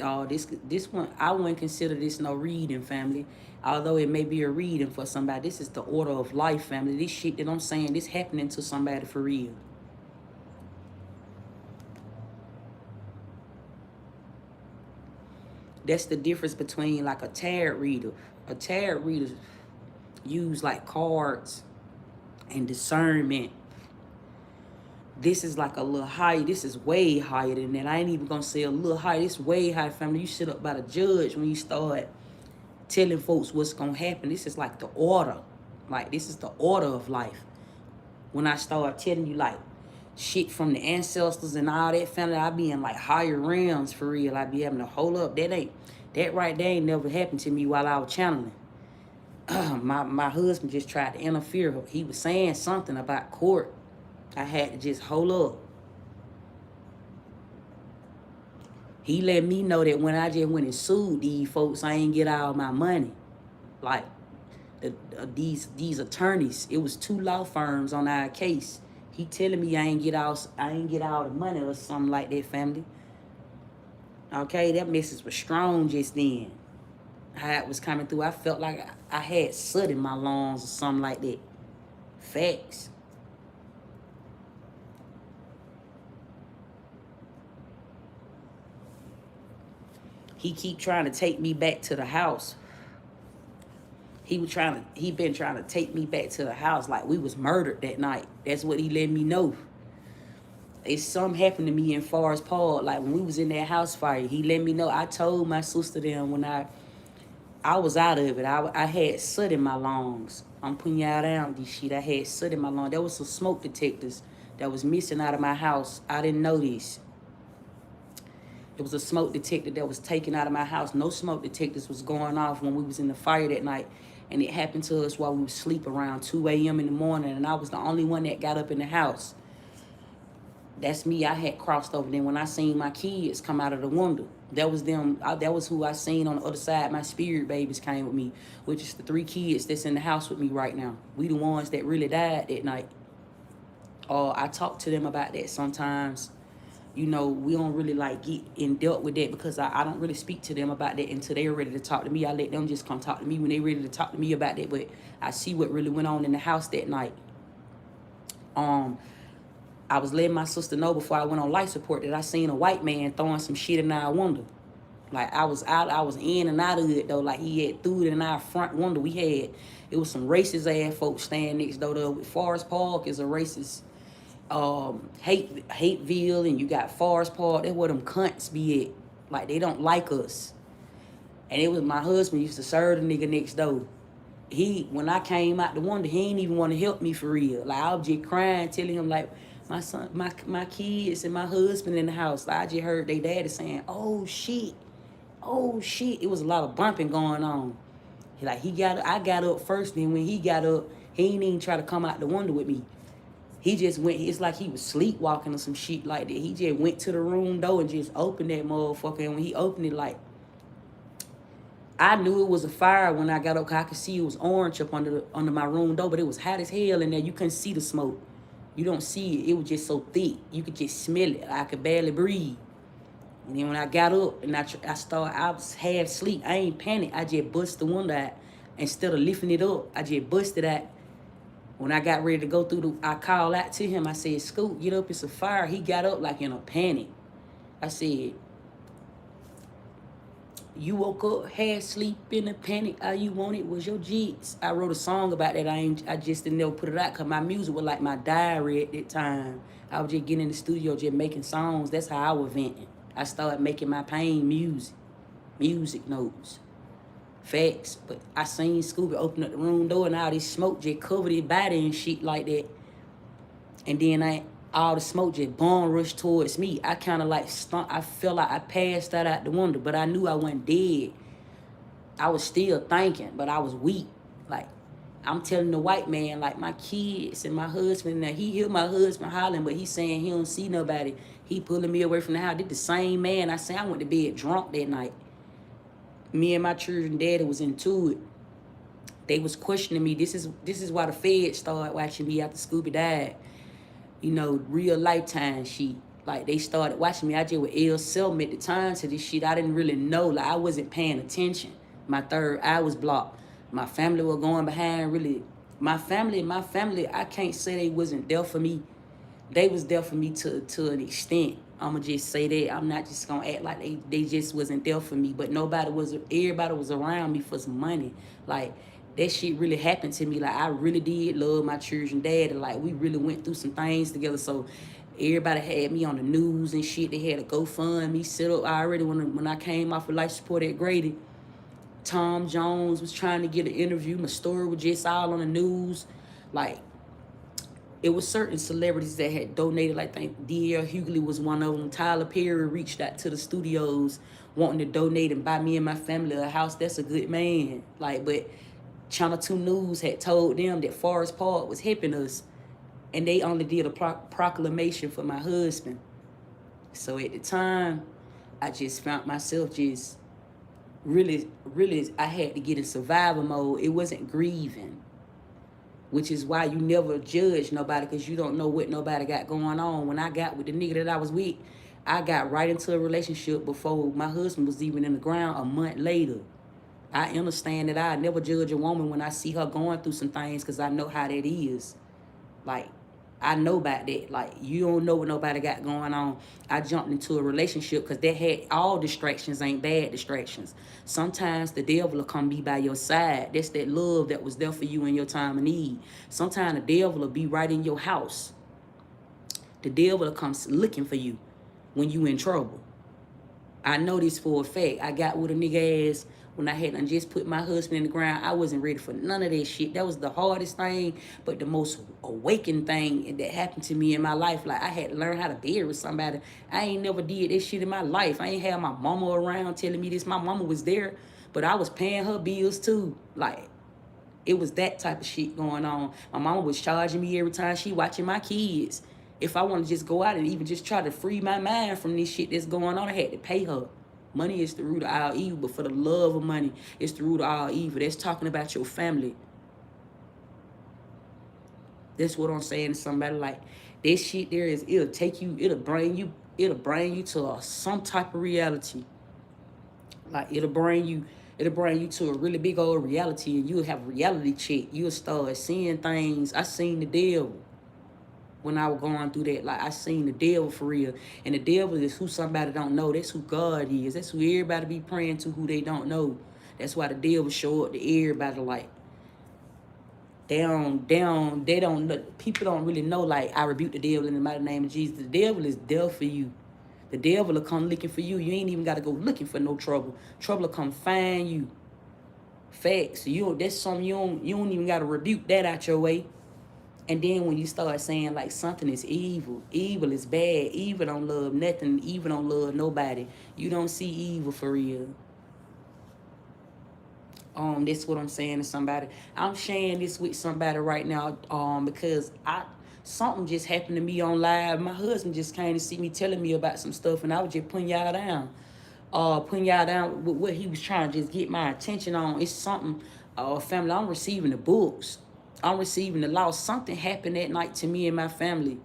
this one. I wouldn't consider this no reading, family. Although it may be a reading for somebody, this is the order of life, family. This shit that I'm saying, this happening to somebody for real. That's the difference between like a tarot reader. A tarot reader, use like cards and discernment. This is like a little higher. This is way higher than that. I ain't even gonna say a little higher. This way higher, family. You sit up by the judge when you start telling folks what's gonna happen. This is like the order. Like, this is the order of life. When I start telling you like shit from the ancestors and all that, family, I be in like higher realms for real. I be having to hold up. That right there ain't never happened to me while I was channeling. My husband just tried to interfere. He was saying something about court. I had to just hold up. He let me know that when I just went and sued these folks, I ain't get all my money. Like, these attorneys, it was 2 law firms on our case. He telling me I ain't get all the money or something like that, family. Okay, that message was strong just then. How it was coming through, I felt like I had soot in my lungs or something like that. Facts. He keep trying to take me back to the house. He been trying to take me back to the house like we was murdered that night. That's what he let me know. It's something happened to me in Forest Park. Like when we was in that house fire, he let me know. I told my sister then when I was out of it. I had soot in my lungs. I'm putting y'all down with this shit. I had soot in my lungs. There was some smoke detectors that was missing out of my house. I didn't know this. It was a smoke detector that was taken out of my house. No smoke detectors was going off when we was in the fire that night. And it happened to us while we was asleep around 2 a.m. in the morning. And I was the only one that got up in the house. That's me. I had crossed over. Then when I seen my kids come out of the window, that was them. That was who I seen on the other side. My spirit babies came with me, which is the 3 kids that's in the house with me right now. We the ones that really died that night. I talk to them about that sometimes. You know, we don't really like get in depth with that because I don't really speak to them about that until they're ready to talk to me. I let them just come talk to me when they're ready to talk to me about that. But I see what really went on in the house that night. I was letting my sister know before I went on life support that I seen a white man throwing some shit in our window. Like I was in and out of it though. Like he had threw it in our front window. It was some racist ass folks staying next door to Forest Park is a racist Hateville, and you got Forest Park. That's where them cunts be at. Like they don't like us. And it was my husband used to serve the nigga next door. When I came out the window, he ain't even want to help me for real. Like I was just crying, telling him like my son, my kids and my husband in the house. Like I just heard they daddy saying, "Oh shit, oh shit." It was a lot of bumping going on. I got up first, then when he got up, he ain't even try to come out the window with me. He just went, it's like he was sleepwalking or some shit like that. He just went to the room door and just opened that motherfucker. And when he opened it, like, I knew it was a fire when I got up, because I could see it was orange up under my room door, but it was hot as hell in there. You couldn't see the smoke. You don't see it. It was just so thick. You could just smell it. I could barely breathe. And then when I got up and I was half asleep. I ain't panicked. I just bust the window out. Instead of lifting it up, I just busted out. When I got ready to go through, I called out to him. I said, "Scoot, get up, it's a fire." He got up like in a panic. I said, "You woke up, half sleep, in a panic. All you wanted was your jigs." I wrote a song about that. I just didn't never put it out because my music was like my diary at that time. I was just getting in the studio, just making songs. That's how I was venting. I started making my pain music notes. Facts. But I seen Scooby open up the room door and all this smoke just covered his body and shit like that. And then all the smoke just bomb rushed towards me. I kind of like I felt like I passed out the window, but I knew I wasn't dead. I was still thinking, but I was weak. Like, I'm telling the white man, like my kids and my husband, now he hear my husband hollering, but he saying he don't see nobody. He pulling me away from the house. Did the same man. I went to bed drunk that night. Me and my children daddy was into it. They was questioning me. This is why the feds started watching me after Scooby died. You know, real lifetime shit. Like they started watching me. I just with L. Selma at the time to this shit. I didn't really know. Like I wasn't paying attention. My third eye was blocked. My family were going behind really. My family, I can't say they wasn't there for me. They was there for me to an extent. I'ma just say that. I'm not just gonna act like they just wasn't there for me. But everybody was around me for some money. Like that shit really happened to me. Like, I really did love my children dad, and like we really went through some things together. So everybody had me on the news and shit. They had a GoFundMe set up already when I came off of life support at Grady. Tom Jones was trying to get an interview. My story was just all on the news. Like, it was certain celebrities that had donated. Like, I think D.L. Hughley was one of them. Tyler Perry reached out to the studios wanting to donate and buy me and my family a house. That's a good man. Like, but Channel 2 News had told them that Forest Park was helping us, and they only did a proclamation for my husband. So at the time, I just found myself just really, I had to get in survival mode. It wasn't grieving, which is why you never judge nobody, because you don't know what nobody got going on. When I got with the nigga that I was with, I got right into a relationship before my husband was even in the ground a month later. I understand that I never judge a woman when I see her going through some things, because I know how that is. Like, I know about that. Like, you don't know what nobody got going on. I jumped into a relationship because that had all distractions ain't bad distractions. Sometimes the devil will come be by your side. That's that love that was there for you in your time of need. Sometimes the devil will be right in your house. The devil will come looking for you when you in trouble. I know this for a fact. I got with a nigga ass when I had just put my husband in the ground. I wasn't ready for none of that shit. That was the hardest thing, but the most awakened thing that happened to me in my life. Like, I had to learn how to bury with somebody. I ain't never did this shit in my life. I ain't had my mama around telling me this. My mama was there, but I was paying her bills too. Like, it was that type of shit going on. My mama was charging me every time she watching my kids. If I want to just go out and even just try to free my mind from this shit that's going on, I had to pay her. Money is the root of all evil, but for the love of money, it's the root of all evil. That's talking about your family. That's what I'm saying to somebody. Like, this shit there is, it'll bring you to some type of reality. Like, it'll bring you to a really big old reality, and you'll have a reality check. You'll start seeing things. I seen the devil when I was going through that. Like, I seen the devil for real. And the devil is who somebody don't know. That's who God is. That's who everybody be praying to, who they don't know. That's why the devil show up to everybody. Like, they don't know. People don't really know, like, I rebuke the devil in the mighty name of Jesus. The devil is there for you. The devil will come looking for you. You ain't even got to go looking for no trouble. Trouble will come find you. Facts. That's something you don't even got to rebuke that out your way. And then when you start saying, like, something is evil, evil is bad, evil don't love nothing, evil don't love nobody, you don't see evil for real. That's what I'm saying to somebody. I'm sharing this with somebody right now, because something just happened to me on live. My husband just came to see me, telling me about some stuff, and I was just putting y'all down. With what he was trying to just get my attention on. It's something, family, I'm receiving the books. I'm receiving the loss. Something happened that night to me and my family.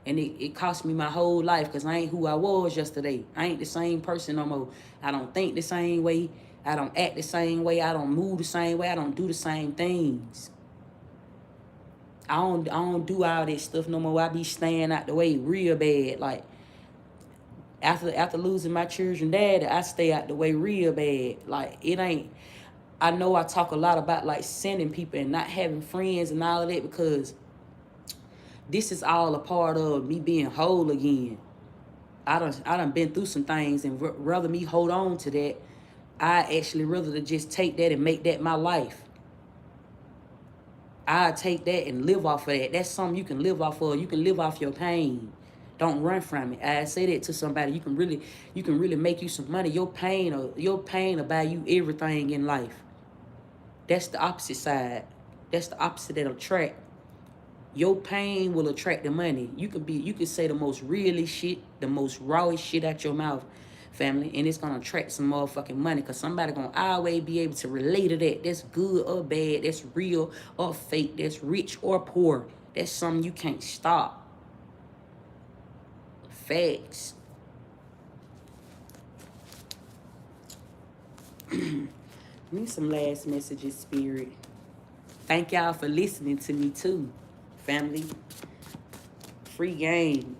And it cost me my whole life, because I ain't who I was yesterday. I ain't the same person no more. I don't think the same way. I don't act the same way. I don't move the same way. I don't do the same things. I don't do all that stuff no more. I be staying out the way real bad. Like, after losing my children dad, I stay out the way real bad. Like, it ain't... I know I talk a lot about, like, sending people and not having friends and all of that, because this is all a part of me being whole again. I done been through some things, and rather me hold on to that, I actually rather to just take that and make that my life. I take that and live off of that. That's something you can live off of. You can live off your pain. Don't run from it. I say that to somebody. You can really make you some money. Your pain will buy you everything in life. That's the opposite side. That's the opposite that'll attract. Your pain will attract the money. You could say the most realest shit, the most rawest shit out your mouth, family, and it's gonna attract some motherfucking money, because somebody gonna always be able to relate to that. That's good or bad. That's real or fake. That's rich or poor. That's something you can't stop. Facts. Me some last messages, Spirit. Thank y'all for listening to me too, family. Free game.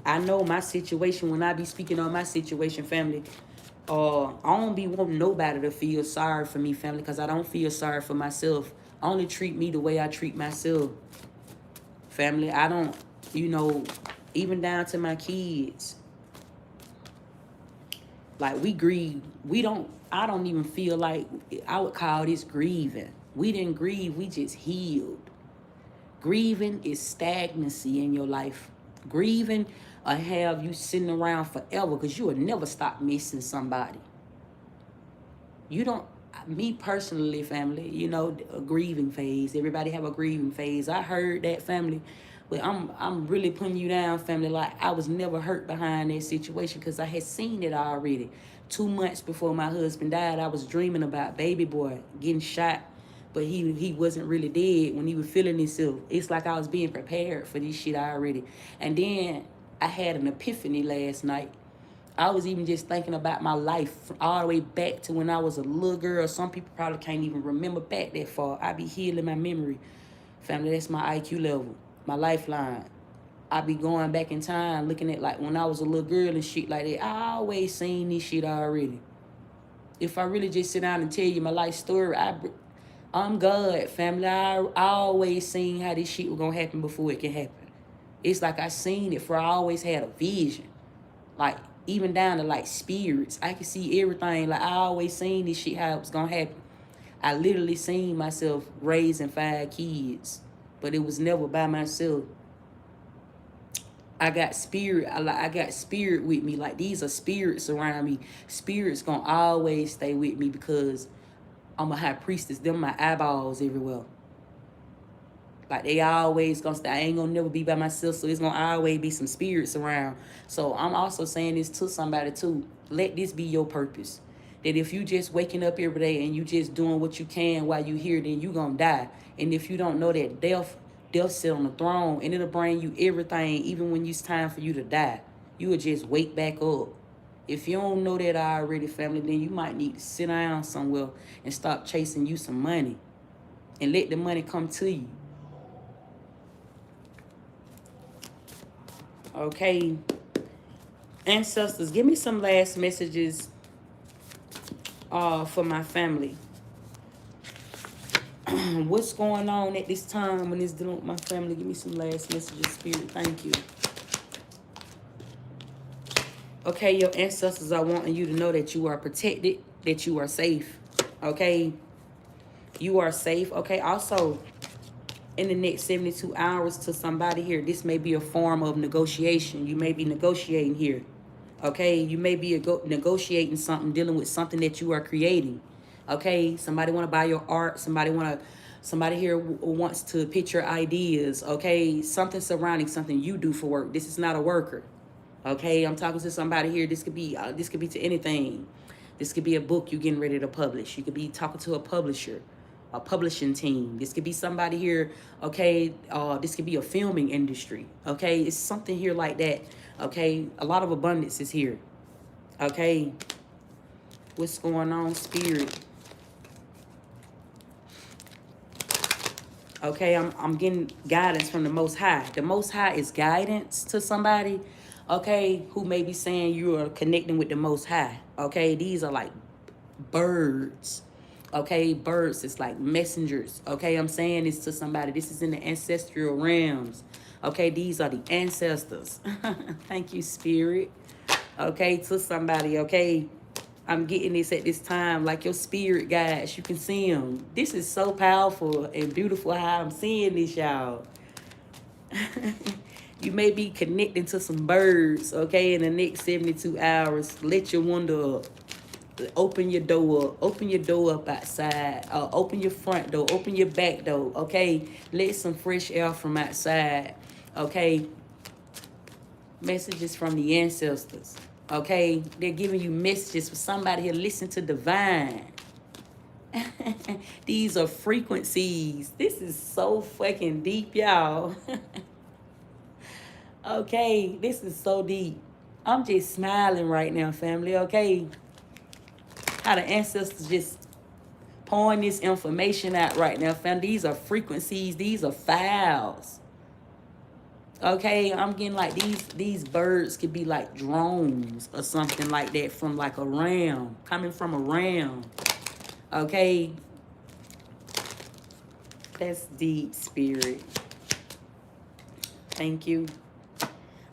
I know my situation. When I be speaking on my situation, family, I don't be wanting nobody to feel sorry for me, family, because I don't feel sorry for myself. I only treat me the way I treat myself, family. I don't, you know, even down to my kids. Like, we grieve. I don't even feel like I would call this grieving. We didn't grieve, we just healed. Grieving is stagnancy in your life. Grieving will have you sitting around forever because you will never stop missing somebody. You don't, me personally, family, you know, a grieving phase. Everybody have a grieving phase. I heard that, family. But I'm really putting you down, family. Like, I was never hurt behind that situation because I had seen it already. 2 months before my husband died, I was dreaming about baby boy getting shot, but he wasn't really dead when he was feeling himself. It's like I was being prepared for this shit already. And then I had an epiphany last night. I was even just thinking about my life all the way back to when I was a little girl. Some people probably can't even remember back that far. I be healing my memory. Family, that's my IQ level, my lifeline. I be going back in time looking at like when I was a little girl and shit like that. I always seen this shit already. If I really just sit down and tell you my life story, I'm God, family. I always seen how this shit was going to happen before it can happen. It's like I seen it, for I always had a vision. Like, even down to like spirits. I can see everything. Like, I always seen this shit, how it was gonna happen. I literally seen myself raising 5 kids, but it was never by myself. I got spirit. I got spirit with me. Like, these are spirits around me. Spirits gonna always stay with me because I'm a high priestess. Them my eyeballs everywhere. Like, they always gonna stay. I ain't gonna never be by myself, so it's gonna always be some spirits around. So I'm also saying this to somebody too. Let this be your purpose. That if you just waking up every day and you just doing what you can while you here, then you gonna die. And if you don't know that death sit on the throne and it'll bring you everything, even when it's time for you to die. You will just wake back up. If you don't know that already, family, then you might need to sit down somewhere and stop chasing you some money and let the money come to you. Okay, ancestors, give me some last messages for my family. What's going on at this time when it's dealing with my family? Give me some last messages, Spirit. Thank you. Okay, your ancestors are wanting you to know that you are protected, that you are safe. Okay, you are safe. Okay, also, in the next 72 hours to somebody here, this may be a form of negotiation. You may be negotiating here. Okay, you may be negotiating something, dealing with something that you are creating. Okay, somebody want to buy your art. Somebody here wants to pitch your ideas. Okay, something surrounding something you do for work. This is not a worker. Okay, I'm talking to somebody here. This could be to anything. This could be a book you're getting ready to publish. You could be talking to a publisher, a publishing team. This could be somebody here. Okay, this could be a filming industry. Okay, it's something here like that. Okay, a lot of abundance is here. Okay, what's going on, Spirit? Okay, I'm getting guidance from the Most High. The Most High is guidance to somebody, okay, who may be saying you are connecting with the Most High. Okay, these are like birds. Okay, birds is like messengers. Okay, I'm saying this to somebody. This is in the ancestral realms. Okay, these are the ancestors. Thank you, Spirit. Okay, to somebody. Okay, I'm getting this at this time, like your spirit guides. You can see them. This is so powerful and beautiful how I'm seeing this, y'all. You may be connecting to some birds, okay, in the next 72 hours. Let your window up. Open your door up. Open your door up outside. Open your front door. Open your back door, okay? Let some fresh air from outside, okay? Messages from the ancestors. Okay, they're giving you messages for somebody here. Listen to divine. These are frequencies. This is so fucking deep, y'all. Okay, this is so deep. I'm just smiling right now, family, okay? How the ancestors just pouring this information out right now, family. These are frequencies. These are files. Okay, I'm getting like these birds could be like drones or something like that from like a ram, coming from a ram. Okay, that's deep, spirit. Thank you.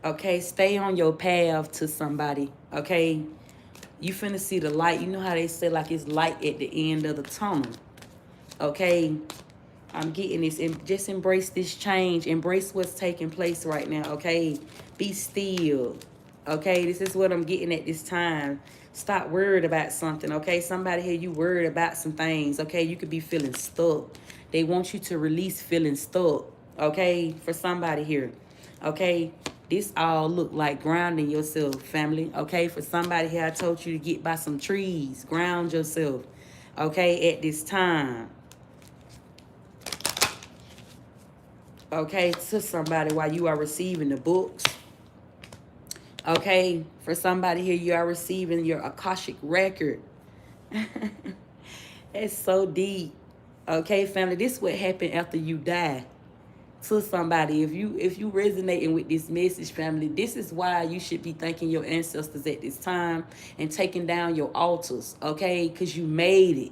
Okay, stay on your path to somebody. Okay, you finna see the light. You know how they say like it's light at the end of the tunnel. Okay, I'm getting this, and just embrace this change. Embrace what's taking place right now, okay? Be still, okay? This is what I'm getting at this time. Stop worried about something, okay? Somebody here, you worried about some things, okay? You could be feeling stuck. They want you to release feeling stuck, okay? For somebody here, okay? This all look like grounding yourself, family, okay? For somebody here, I told you to get by some trees, ground yourself, okay, at this time. Okay, to somebody while you are receiving the books. Okay, for somebody here, you are receiving your Akashic record. It's so deep. Okay, family, this is what happened after you die. To somebody, if you resonating with this message, family, this is why you should be thanking your ancestors at this time and taking down your altars, okay? Because you made it.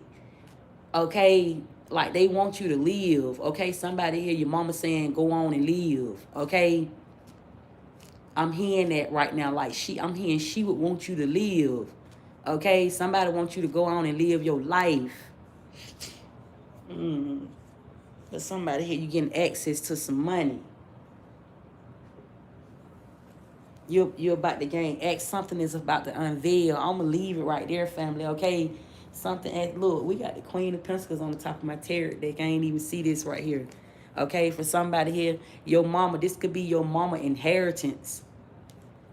Okay, like they want you to live. Okay, somebody here, your mama saying go on and live. Okay, I'm hearing that right now. Like I'm hearing she would want you to live. Okay, somebody wants you to go on and live your life. But somebody here, you getting access to some money. You're about to gain access. Something is about to unveil. I'm gonna leave it right there, family. Okay, something. Look, we got the Queen of Pentacles on the top of my tarot deck. I ain't even see this right here. Okay, for somebody here, your mama. This could be your mama inheritance.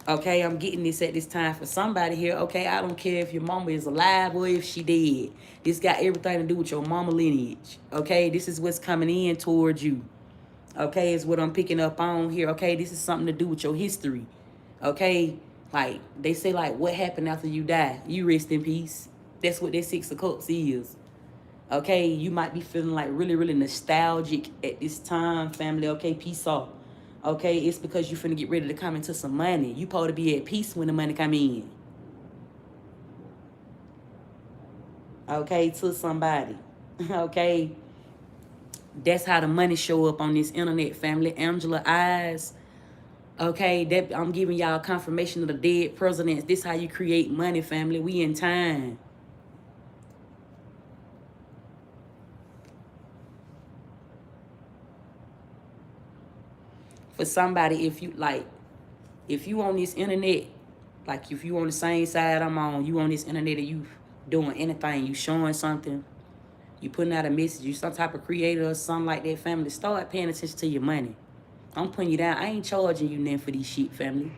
Okay, I'm getting this at this time for somebody here. Okay, I don't care if your mama is alive or if she dead. This got everything to do with your mama lineage. Okay, this is what's coming in towards you. Okay, is what I'm picking up on here. Okay, this is something to do with your history. Okay, like they say, like what happened after you die? You rest in peace. That's what that Six of Cups is. Okay, you might be feeling like really, really nostalgic at this time, family. Okay, peace off. Okay, it's because you finna get ready to come into some money. You supposed to be at peace when the money come in. Okay, to somebody. Okay, that's how the money show up on this internet, family. Angela Eyes. Okay, that I'm giving y'all confirmation of the dead presidents. This how you create money, family. We in time. For somebody, if you on this internet, like if you on the same side I'm on, you on this internet and you doing anything, you showing something, you putting out a message, you some type of creator or something like that, family, start paying attention to your money. I'm putting you down. I ain't charging you nothing for this shit, family.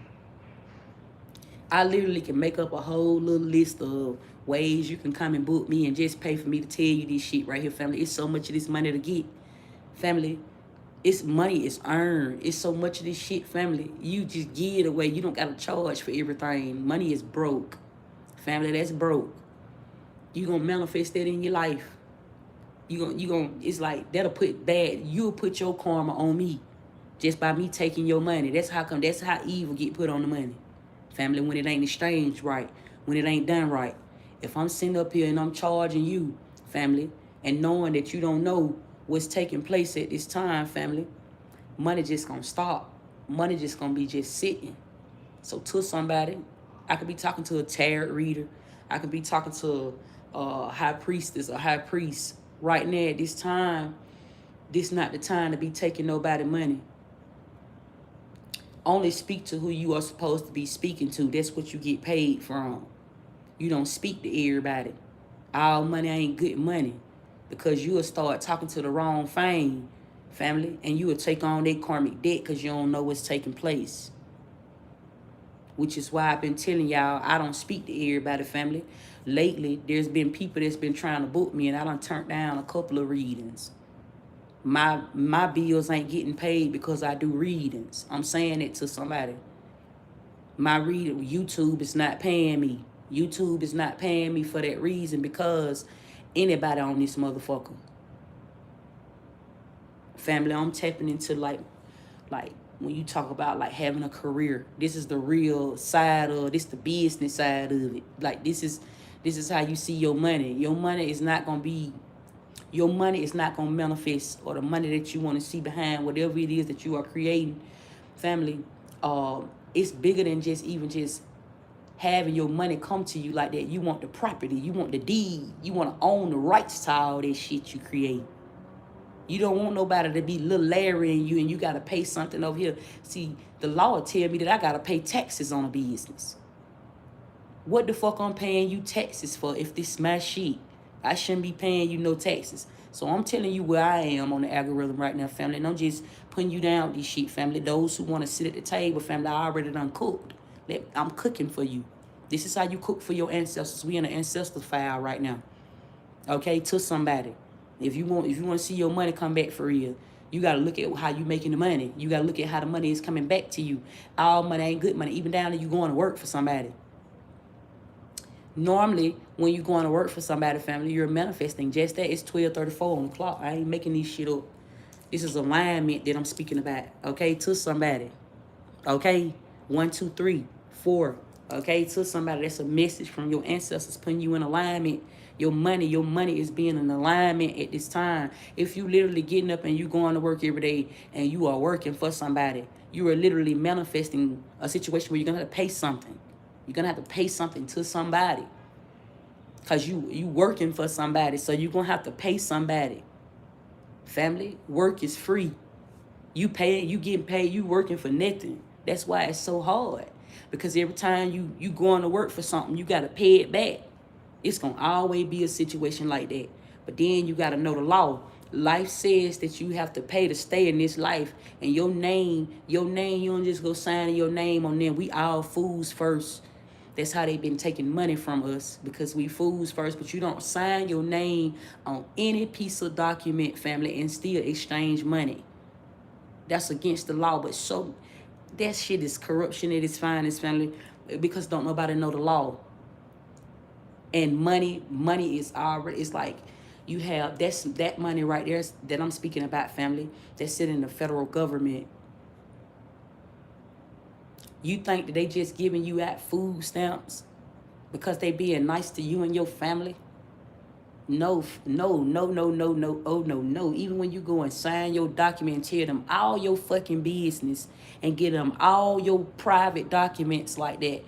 I literally can make up a whole little list of ways you can come and book me and just pay for me to tell you this shit right here, family. It's so much of this money to get, family. It's money is earned. It's so much of this shit, family. You just give it away. You don't got to charge for everything. Money is broke. Family, that's broke. You going to manifest that in your life. You gonna, it's like, that'll put bad, you'll put your karma on me just by me taking your money. That's how evil get put on the money. Family, when it ain't exchanged right, when it ain't done right. If I'm sitting up here and I'm charging you, family, and knowing that you don't know what's taking place at this time, family, money just gonna stop. Money just gonna be just sitting. So to somebody, I could be talking to a tarot reader. I could be talking to a high priestess or high priest. Right now at this time, this not the time to be taking nobody money. Only speak to who you are supposed to be speaking to. That's what you get paid from. You don't speak to everybody. All money ain't good money, because you will start talking to the wrong thing, family, and you will take on that karmic debt because you don't know what's taking place. Which is why I've been telling y'all I don't speak to everybody, family. Lately, there's been people that's been trying to book me, and I done turned down a couple of readings. My bills ain't getting paid because I do readings. I'm saying it to somebody. YouTube is not paying me. YouTube is not paying me for that reason, because anybody on this motherfucker. Family, I'm tapping into like when you talk about like having a career. This is the real side of this, the business side of it. Like this is how you see your money. Your money is not gonna manifest, or the money that you want to see behind whatever it is that you are creating, family. It's bigger than just having your money come to you like that. You want the property, you want the deed, you want to own the rights to all that shit you create. You don't want nobody to be little Larry in you and you got to pay something over here. See, the law will tell me that I got to pay taxes on a business. What the fuck I'm paying you taxes for if this is my shit? I shouldn't be paying you no taxes. So I'm telling you where I am on the algorithm right now, family. And I'm just putting you down with this shit, family. Those who want to sit at the table, family, I already done cooked. I'm cooking for you. This is how you cook for your ancestors. We in an ancestor file right now. Okay, to somebody. If you want to see your money come back for real, you got to look at how you making the money. You got to look at how the money is coming back to you. All money ain't good money, even down to you going to work for somebody. Normally, when you going to work for somebody, family, you're manifesting just that. It's 12:34 on the clock. I ain't making this shit up. This is alignment that I'm speaking about. Okay, to somebody. Okay, 1, 2, 3, 4. Okay, to somebody. That's a message from your ancestors putting you in alignment. Your money is being in alignment at this time. If you literally getting up and you going to work every day and you are working for somebody, you are literally manifesting a situation where you're gonna have to pay something. You're gonna have to pay something to somebody. Cause you working for somebody, so you're gonna have to pay somebody. Family, work is free. You getting paid, you working for nothing. That's why it's so hard. Because every time you going to work for something, you gotta pay it back. It's gonna always be a situation like that. But then you gotta know the law. Life says that you have to pay to stay in this life. And your name, you don't just go sign your name on them. We all fools first. That's how they've been taking money from us, because we fools first. But you don't sign your name on any piece of document, family, and still exchange money. That's against the law. But so that shit is corruption at its finest, family, because don't nobody know the law. And money is already, it's like you have, that money right there that I'm speaking about, family, that's sitting in the federal government. You think that they just giving you out food stamps because they being nice to you and your family? No. Oh, no. Even when you go and sign your document and tell them all your fucking business and get them all your private documents like that,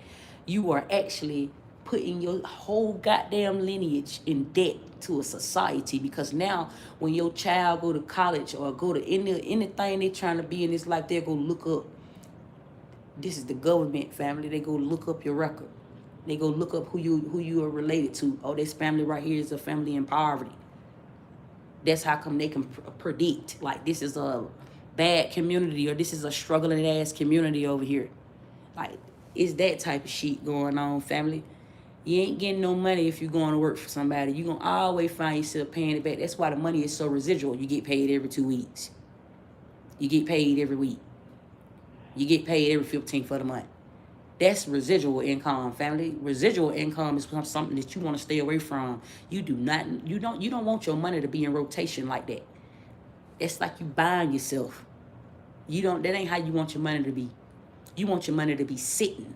you are actually putting your whole goddamn lineage in debt to a society. Because now when your child go to college or go to anything they're trying to be in this life, they're going to look up. This is the government, family. They go look up your record. They go look up who you are related to. Oh, this family right here is a family in poverty. That's how come they can predict, like, this is a bad community or this is a struggling ass community over here. Like, it's that type of shit going on, family. You ain't getting no money if you're going to work for somebody. You're going to always find yourself paying it back. That's why the money is so residual. You get paid every 2 weeks. You get paid every week. You get paid every 15th of the month. That's residual income, family. Residual income is something that you want to stay away from. You don't want your money to be in rotation like that. It's like you buying yourself. That ain't how you want your money to be. You want your money to be sitting.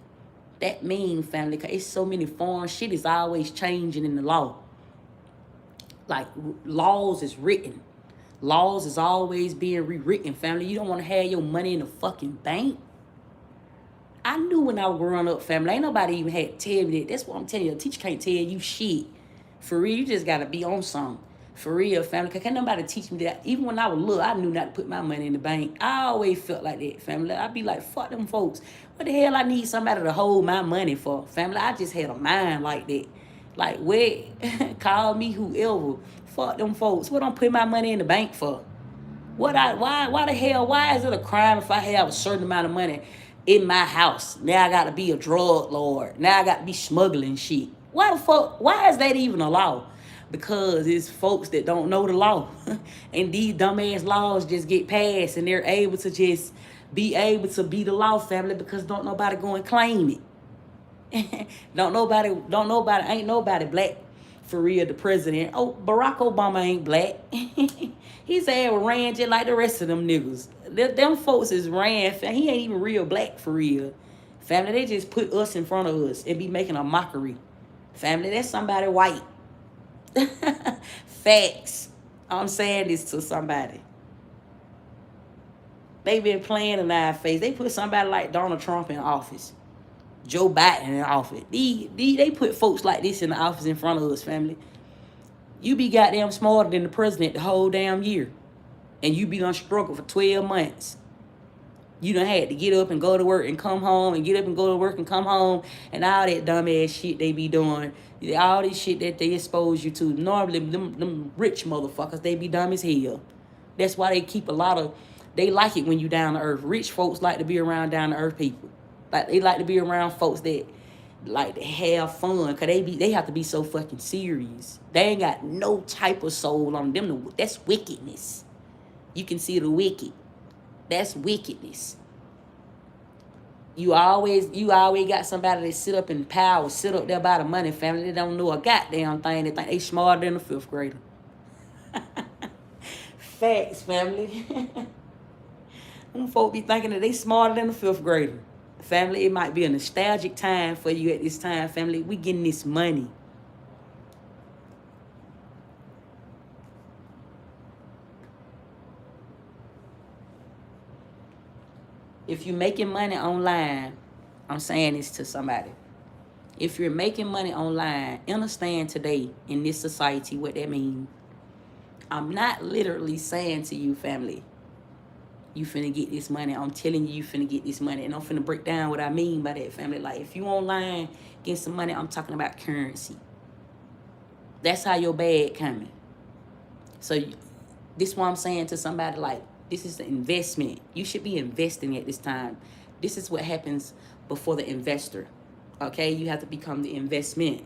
That mean, family, because it's so many foreign shit is always changing in the law. Like, laws is written. Laws is always being rewritten, family. You don't want to have your money in a fucking bank. I knew when I was growing up, family, ain't nobody even had to tell me that. That's what I'm telling you. A teacher can't tell you shit. For real, you just got to be on something. For real, family, because can't nobody teach me that. Even when I was little, I knew not to put my money in the bank. I always felt like that, family. I'd be like, fuck them folks. What the hell I need somebody to hold my money for? Family, I just had a mind like that. Like, where? Call me whoever. Fuck them folks. What I'm putting my money in the bank for? Why the hell, why is it a crime if I have a certain amount of money in my house? Now I got to be a drug lord. Now I got to be smuggling shit. Why the fuck, why is that even a law? Because it's folks that don't know the law. And these dumbass laws just get passed and they're able to just be able to be the law, family, because don't nobody go and claim it. Ain't nobody black For real, the president. Oh, Barack Obama ain't black. His ass ran just like the rest of them niggas. Them folks is ran. He ain't even real black for real. Family, they just put us in front of us and be making a mockery. Family, that's somebody white. Facts. I'm saying this to somebody. They been playing in our face. They put somebody like Donald Trump in office. Joe Biden in office. They put folks like this in the office in front of us, family. You be goddamn smarter than the president the whole damn year. And you be done struggle for 12 months. You done had to get up and go to work and come home and get up and go to work and come home and all that dumb ass shit they be doing. All this shit that they expose you to. Normally, them rich motherfuckers, they be dumb as hell. That's why they keep a lot of, they like it when you down to earth. Rich folks like to be around down to earth people. Like they like to be around folks that like to have fun, cause they have to be so fucking serious. They ain't got no type of soul on them. That's wickedness. You can see the wicked. That's wickedness. You always got somebody that sit up in power, sit up there by the money, family. They don't know a goddamn thing. They think they smarter than a 5th grader. Facts, family. Them folk be thinking that they smarter than a 5th grader. Family, it might be a nostalgic time for you at this time, family. We getting this money. If you're making money online, I'm saying this to somebody. If you're making money online, understand today in this society what that means. I'm not literally saying to you, family, you finna get this money. I'm telling you, you finna get this money. And I'm finna break down what I mean by that, family. Like, if you online get some money, I'm talking about currency. That's how your bag coming. So this is what I'm saying to somebody, like, this is the investment. You should be investing at this time. This is what happens before the investor. Okay? You have to become the investment.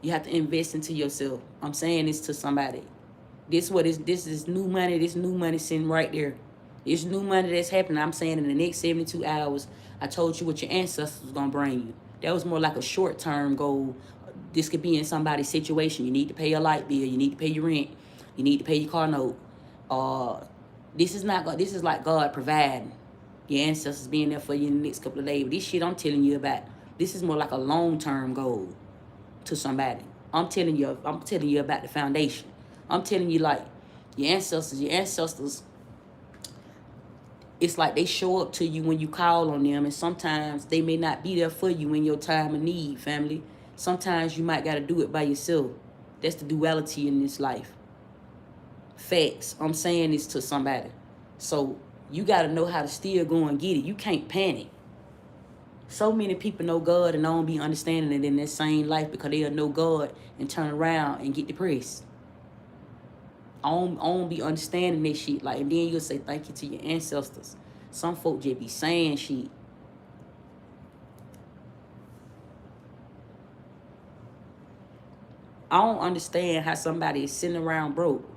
You have to invest into yourself. I'm saying this to somebody. This is new money. This new money sitting right there. This new money that's happening. I'm saying in the next 72 hours, I told you what your ancestors was going to bring you. That was more like a short-term goal. This could be in somebody's situation. You need to pay your light bill. You need to pay your rent. You need to pay your car note. This is like God providing. Your ancestors being there for you in the next couple of days. But this shit I'm telling you about, this is more like a long-term goal to somebody. I'm telling you about the foundation. I'm telling you, like, your ancestors, it's like they show up to you when you call on them, and sometimes they may not be there for you in your time of need, family. Sometimes you might got to do it by yourself. That's the duality in this life. Facts. I'm saying this to somebody. So you got to know how to still go and get it. You can't panic. So many people know God and don't be understanding it in their same life because they'll know God and turn around and get depressed. I don't be understanding this shit. Like, and then you'll say thank you to your ancestors. Some folk just be saying shit. I don't understand how somebody is sitting around broke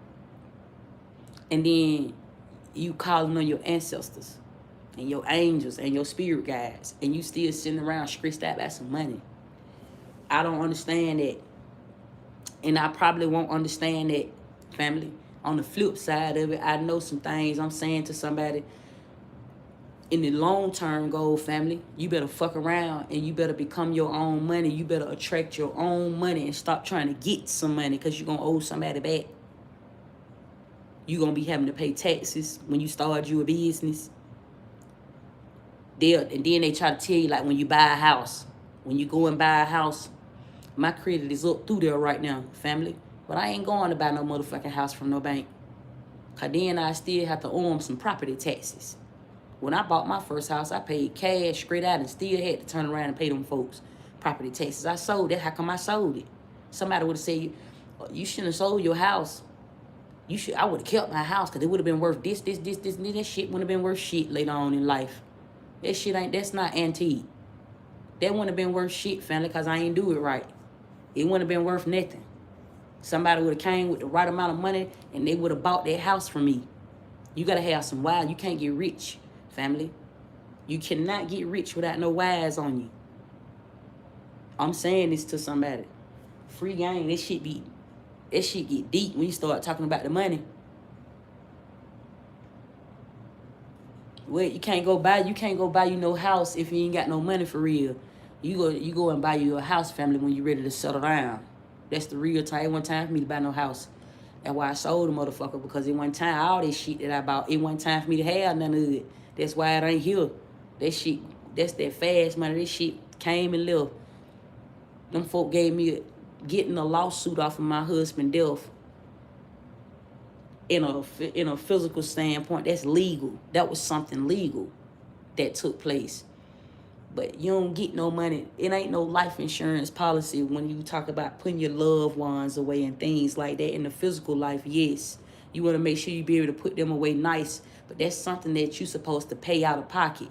and then you calling on your ancestors and your angels and your spirit guides and you still sitting around stressed out about some money. I don't understand that. And I probably won't understand that, family. On the flip side of it, I know some things I'm saying to somebody. In the long-term goal, family, you better fuck around and you better become your own money. You better attract your own money and stop trying to get some money because you're going to owe somebody back. You're going to be having to pay taxes when you start your business. And then they try to tell you, like, when you buy a house, when you go and buy a house, my credit is up through there right now, family. But I ain't going to buy no motherfucking house from no bank. Because then I still have to owe them some property taxes. When I bought my first house, I paid cash straight out and still had to turn around and pay them folks property taxes. I sold it. How come I sold it? Somebody would have said, you shouldn't have sold your house. I would have kept my house because it would have been worth this. That shit wouldn't have been worth shit later on in life. That's not antique. That wouldn't have been worth shit, family, because I ain't do it right. It wouldn't have been worth nothing. Somebody would have came with the right amount of money and they would have bought that house from me. You got to have some wise. You can't get rich, family. You cannot get rich without no wise on you. I'm saying this to somebody. Free game. That shit get deep when you start talking about the money. Well, you can't go buy you no house if you ain't got no money for real. You go and buy you a house, family, when you ready to settle down. That's the real time. It wasn't time for me to buy no house. That's why I sold the motherfucker, because it wasn't time. All this shit that I bought, it wasn't time for me to have none of it. That's why it ain't here. That shit, that's that fast money. This shit came and left. Them folk gave me getting a lawsuit off of my husband's death. In a physical standpoint, that's legal. That was something legal that took place. But you don't get no money. It ain't no life insurance policy when you talk about putting your loved ones away and things like that. In the physical life, yes, you want to make sure you be able to put them away nice. But that's something that you're supposed to pay out of pocket.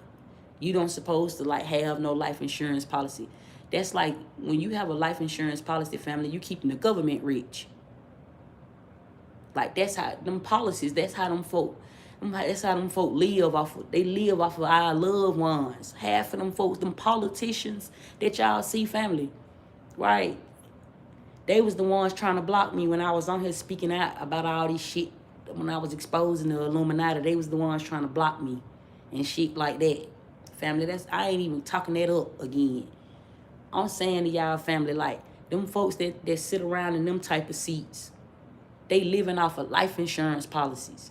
You don't supposed to like have no life insurance policy. That's like when you have a life insurance policy, family, you keeping the government rich. Like that's how them policies, that's how them folk live off of. They live off of our loved ones. Half of them folks, them politicians that y'all see, family, right? They was the ones trying to block me when I was on here speaking out about all this shit. When I was exposing the Illuminati, they was the ones trying to block me and shit like that. Family, I ain't even talking that up again. I'm saying to y'all, family, like them folks that sit around in them type of seats, they living off of life insurance policies.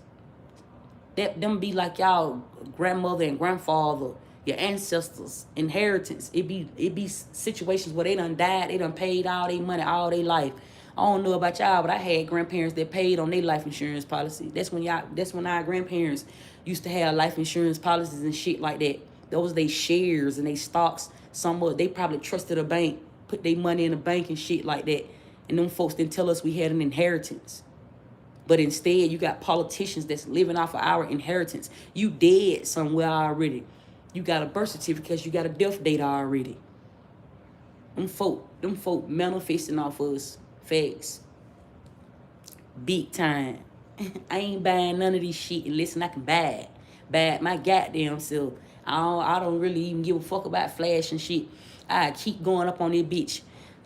Them be like y'all grandmother and grandfather, your ancestors' inheritance. It be situations where they done died, they done paid all their money all their life. I don't know about y'all, but I had grandparents that paid on their life insurance policy. That's when our grandparents used to have life insurance policies and shit like that. Those they shares and they stocks. They probably trusted a bank, put their money in a bank and shit like that. And them folks didn't tell us we had an inheritance. But instead, you got politicians that's living off of our inheritance. You dead somewhere already. You got a birth certificate, you got a death date already. Them folk manifesting off of us. Facts. Big time. I ain't buying none of this shit. And listen, I can buy it. Buy it my goddamn self. I don't really even give a fuck about flash and shit. I keep going up on this bitch.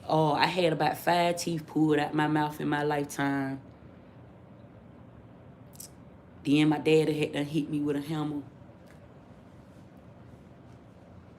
I had about 5 teeth pulled out my mouth in my lifetime. Then my daddy had done hit me with a hammer.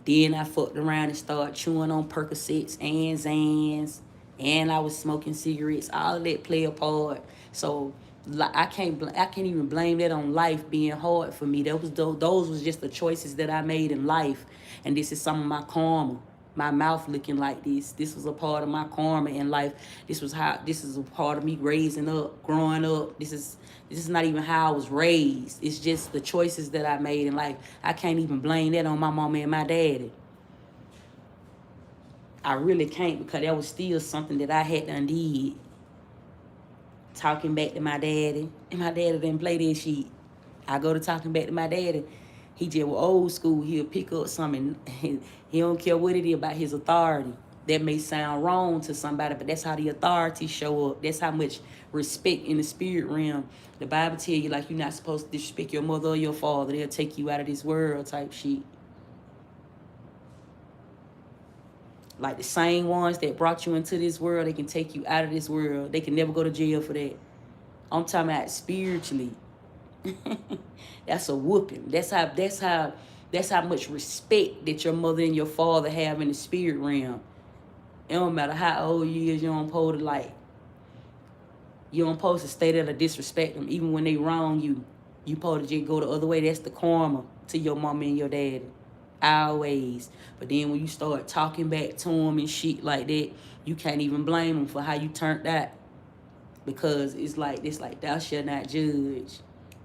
Then I fucked around and started chewing on Percocets and Xans. And I was smoking cigarettes. All of that play a part. So I can't even blame that on life being hard for me. Those was just the choices that I made in life. And this is some of my karma. My mouth looking like this. This was a part of my karma in life. This is a part of me raising up, growing up. This is not even how I was raised. It's just the choices that I made in life. I can't even blame that on my mama and my daddy. I really can't, because that was still something that I had done did. Talking back to my daddy. And my daddy didn't play that shit. I go to talking back to my daddy. He just was old school. He'll pick up something. He don't care what it is about his authority. That may sound wrong to somebody, but that's how the authorities show up. That's how much respect in the spirit realm. The Bible tell you, like, you're not supposed to disrespect your mother or your father. They'll take you out of this world type shit. Like the same ones that brought you into this world, they can take you out of this world. They can never go to jail for that. I'm talking about spiritually. That's a whooping. That's how much respect that your mother and your father have in the spirit realm. It don't matter how old you is, you don't supposed to stay there to disrespect them. Even when they wrong you supposed to just go the other way. That's the karma to your mama and your daddy. Always. But then when you start talking back to them and shit like that, you can't even blame them for how you turned out. Because it's like thou shalt not judge.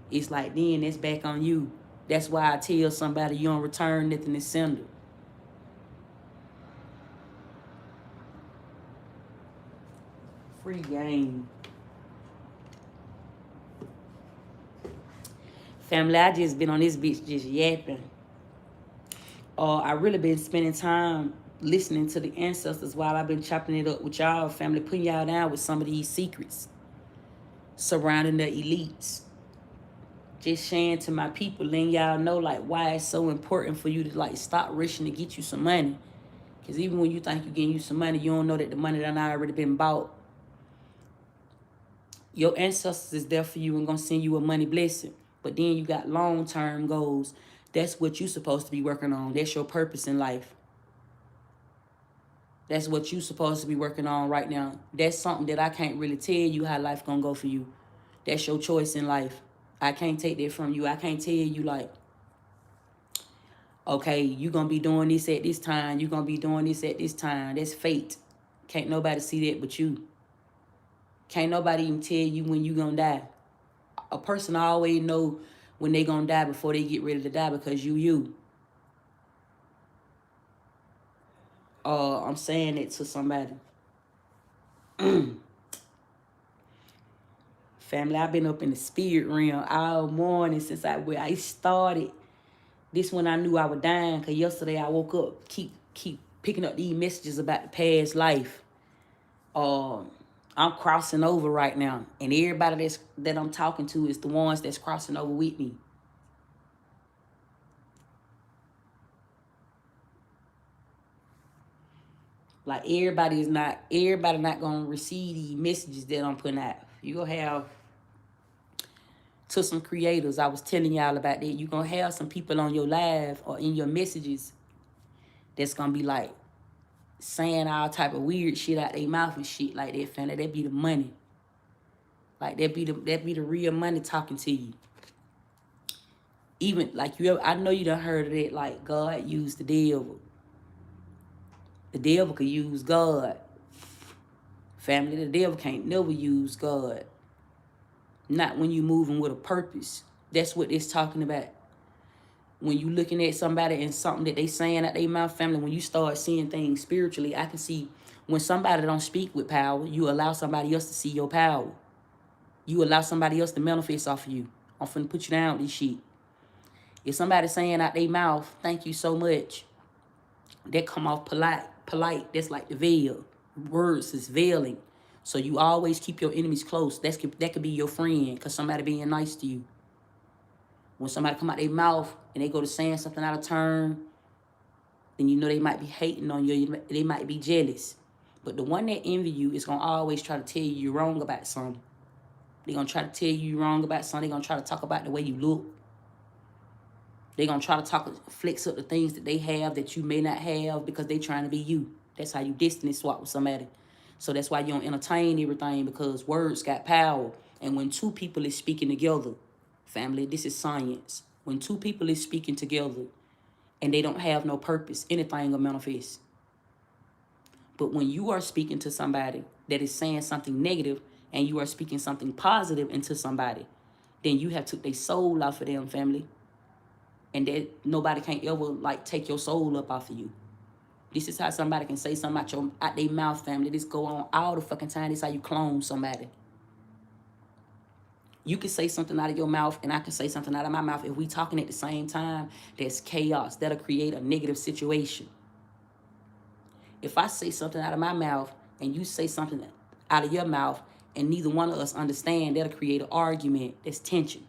It's like then that's back on you. That's why I tell somebody you don't return nothing to sender. Free game. Family, I just been on this bitch just yapping. I really been spending time listening to the ancestors while I've been chopping it up with y'all, family, putting y'all down with some of these secrets surrounding the elites. Just sharing to my people, letting y'all know like why it's so important for you to like stop rushing to get you some money. Because even when you think you're getting you some money, you don't know that the money done already been bought. Your ancestors is there for you and going to send you a money blessing. But then you got long-term goals. That's what you're supposed to be working on. That's your purpose in life. That's what you're supposed to be working on right now. That's something that I can't really tell you how life going to go for you. That's your choice in life. I can't take that from you. I can't tell you like, okay, you're going to be doing this at this time. You're going to be doing this at this time. That's fate. Can't nobody see that but you. Can't nobody even tell you when you're going to die. A person always know when they going to die before they get ready to die because you. I'm saying it to somebody. Family, I've been up in the spirit realm all morning since I started. This when I knew I was dying, because yesterday I woke up, keep picking up these messages about the past life. I'm crossing over right now, and everybody that I'm talking to is the ones that's crossing over with me. Like everybody not gonna receive these messages that I'm putting out. You gonna have to some creators. I was telling y'all about that. You gonna have some people on your live or in your messages that's gonna be like saying all type of weird shit out their mouth and shit like that, family. That be the money. Like that be the real money talking to you. Even like I know you done heard of it. Like God used the devil. The devil could use God. Family, the devil can't never use God. Not when you moving with a purpose. That's what it's talking about. When you looking at somebody and something that they saying out their mouth, family, when you start seeing things spiritually, I can see when somebody don't speak with power, you allow somebody else to see your power. You allow somebody else to manifest off of you. I'm finna put you down with this shit. If somebody saying out their mouth, thank you so much, that come off polite, that's like the veil. Words is veiling. So you always keep your enemies close. That could be your friend because somebody being nice to you. When somebody come out their mouth and they go to saying something out of turn, then you know they might be hating on you. They might be jealous. But the one that envy you is going to always try to tell you you're wrong about something. They're going to try to tell you you're wrong about something. They're going to try to talk about the way you look. They're going to try to flex up the things that they have that you may not have because they're trying to be you. That's how you destiny swap with somebody. So that's why you don't entertain everything, because words got power. And when two people is speaking together, family, this is science. When two people is speaking together and they don't have no purpose, anything will manifest. But when you are speaking to somebody that is saying something negative and you are speaking something positive into somebody, then you have took their soul off of them, family. And that nobody can ever like take your soul up off of you. This is how somebody can say something out their mouth, family. This go on all the fucking time. This is how you clone somebody. You can say something out of your mouth and I can say something out of my mouth. If we talking at the same time, there's chaos. That'll create a negative situation. If I say something out of my mouth and you say something out of your mouth and neither one of us understand, that'll create an argument. There's tension.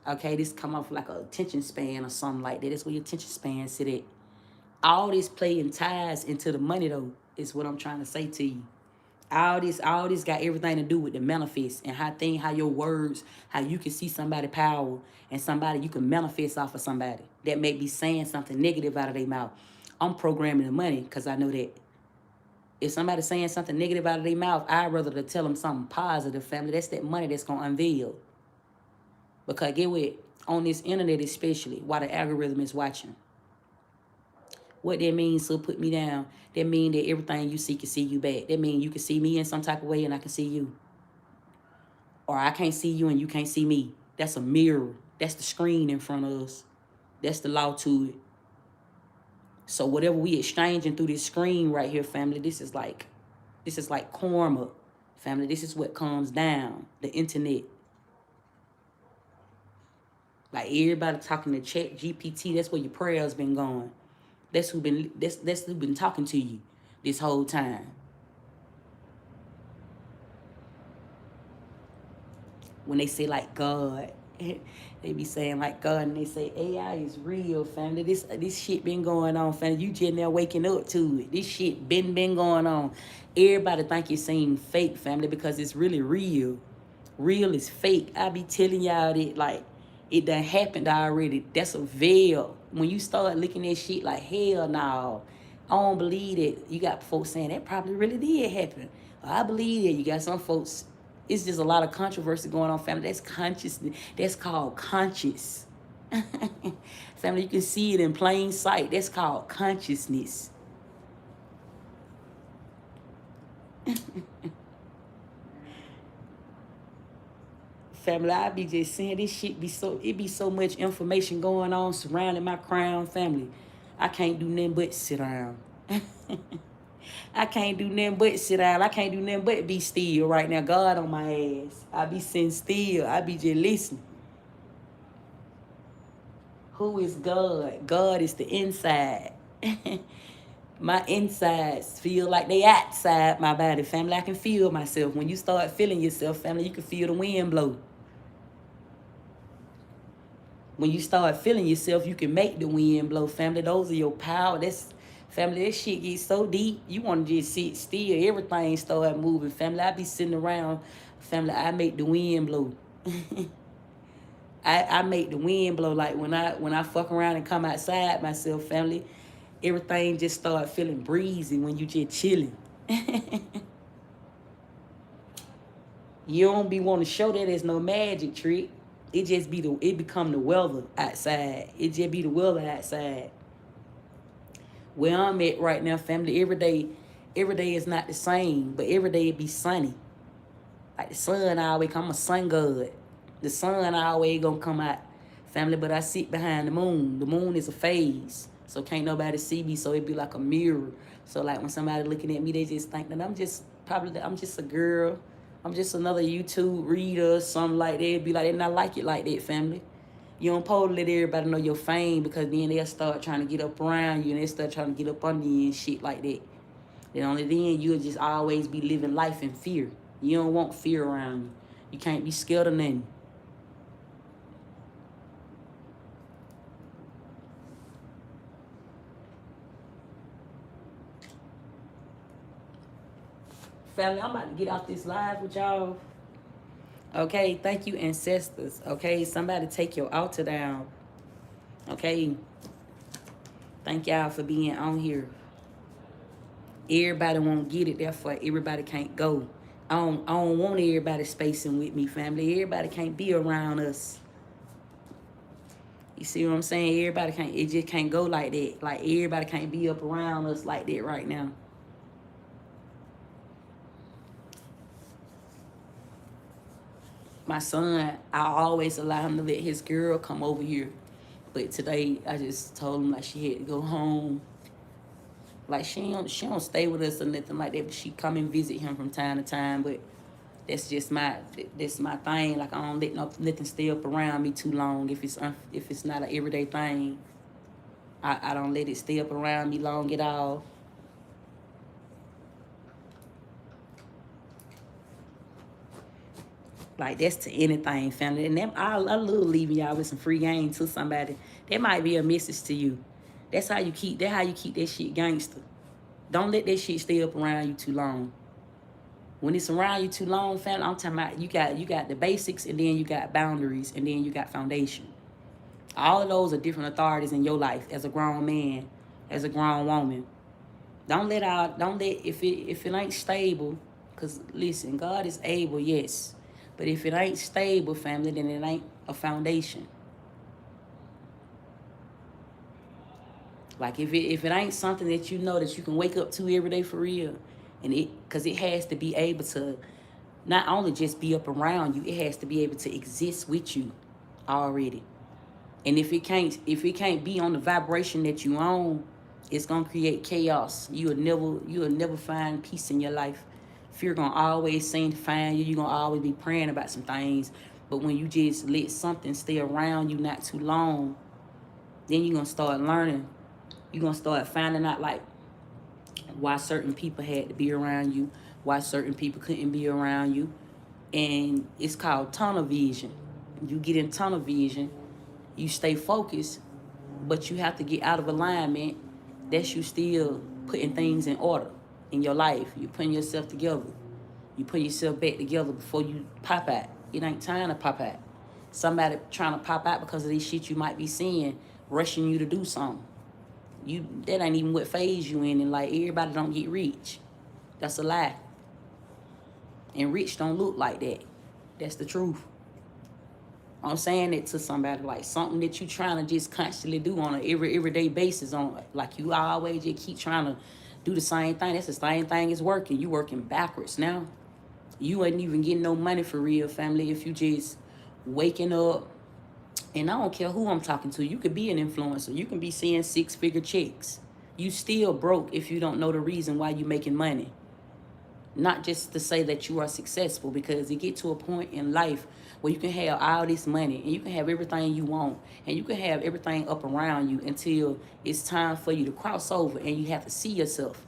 Okay, this come off like a attention span or something like that. That's where your attention span sit at. All this play and ties into the money though, is what I'm trying to say to you. All this got everything to do with the manifest and how your words, how you can see somebody power and somebody you can manifest off of somebody that may be saying something negative out of their mouth. I'm programming the money because I know that if somebody's saying something negative out of their mouth, I'd rather to tell them something positive, family. That's that money that's going to unveil. Because get what? On this internet especially, while the algorithm is watching. What that means, so put me down. That means that everything you see can see you back. That means you can see me in some type of way and I can see you. Or I can't see you and you can't see me. That's a mirror. That's the screen in front of us. That's the law to it. So whatever we exchanging through this screen right here, family, this is like karma, family. This is what comes down. The internet. Like everybody talking to Chat GPT, that's where your prayers been going. That's who been talking to you this whole time. When they say like God, They be saying like God, and they say AI is real, family. This shit been going on, family. You just now waking up to it. This shit been going on. Everybody think it seem fake, family, because it's really real. Real is fake. I be telling y'all that like it done happened already. That's a veil. When you start looking at shit like hell no, I don't believe that. You got folks saying that probably really did happen. I believe that. You got some folks. It's just a lot of controversy going on, family. That's consciousness. That's called conscious. Family, you can see it in plain sight. That's called consciousness. Family, I be just saying this shit it be so much information going on surrounding my crown, family. I can't do nothing but sit down. I can't do nothing but sit down. I can't do nothing but be still right now. God on my ass. I be sitting still. I be just listening. Who is God? God is the inside. My insides feel like they outside my body, family. I can feel myself. When you start feeling yourself, family, you can feel the wind blow. When you start feeling yourself, you can make the wind blow, family. Those are your power. That's family. That shit gets so deep. You want to just sit still. Everything start moving, family. I be sitting around, family. I make the wind blow. I make the wind blow. Like when I fuck around and come outside myself, family, everything just start feeling breezy when you just chilling. You don't be want to show that there's no magic trick. It just be it become the weather outside. It just be the weather outside. Where I'm at right now, family, every day is not the same, but every day it be sunny. Like the sun always come, I'm a sun god. The sun always gonna come out, family, but I sit behind the moon. The moon is a phase, so can't nobody see me, so it be like a mirror. So like when somebody looking at me, they just think that I'm just a girl. I'm just another YouTube reader or something like that. It'd be like, they not like it like that, family. You don't supposed to let everybody know your fame, because then they'll start trying to get up around you and they start trying to get up under you and shit like that. And only then you'll just always be living life in fear. You don't want fear around you. You can't be scared of nothing. Family, I'm about to get off this live with y'all. Okay, thank you, ancestors. Okay, somebody take your altar down. Okay, thank y'all for being on here. Everybody won't get it, therefore everybody can't go. I don't want everybody spacing with me, family. Everybody can't be around us. You see what I'm saying? Everybody can't, it just can't go like that. Like everybody can't be up around us like that right now. My son, I always allow him to let his girl come over here. But today, I just told him like she had to go home. Like she don't stay with us or nothing like that. But she come and visit him from time to time. But that's my thing. Like I don't let nothing stay up around me too long. If it's not an everyday thing, I don't let it stay up around me long at all. Like that's to anything, family. And I love leaving y'all with some free game to somebody. That might be a message to you. That's how you keep that shit gangster. Don't let that shit stay up around you too long. When it's around you too long, family, I'm talking about you got the basics, and then you got boundaries, and then you got foundation. All of those are different authorities in your life as a grown man, as a grown woman. Don't let if it ain't stable, because listen, God is able, yes. But if it ain't stable, family, then it ain't a foundation. Like if it ain't something that you know that you can wake up to every day for real, and because it has to be able to not only just be up around you, it has to be able to exist with you already. And if it can't be on the vibration that you own, it's gonna create chaos. You'll never find peace in your life. Fear gonna always seem to find you. You're gonna always be praying about some things. But when you just let something stay around you not too long, then you're gonna start learning. You're gonna start finding out like why certain people had to be around you, why certain people couldn't be around you. And it's called tunnel vision. You get in tunnel vision. You stay focused, but you have to get out of alignment. That's you still putting things in order in your life. You putting yourself together. You put yourself back together before you pop out. It ain't time to pop out. Somebody trying to pop out because of this shit you might be seeing, rushing you to do something. That ain't even what phase you in. And like everybody don't get rich. That's a lie. And rich don't look like that. That's the truth. I'm saying it to somebody like something that you trying to just constantly do on an everyday basis on like you always just keep trying to do the same thing. That's the same thing as working. You working backwards now. You ain't even getting no money for real, family, if you just waking up. And I don't care who I'm talking to. You could be an influencer. You can be seeing 6-figure checks. You still broke if you don't know the reason why you making money. Not just to say that you are successful, because you get to a point in life where you can have all this money and you can have everything you want and you can have everything up around you until it's time for you to cross over and you have to see yourself.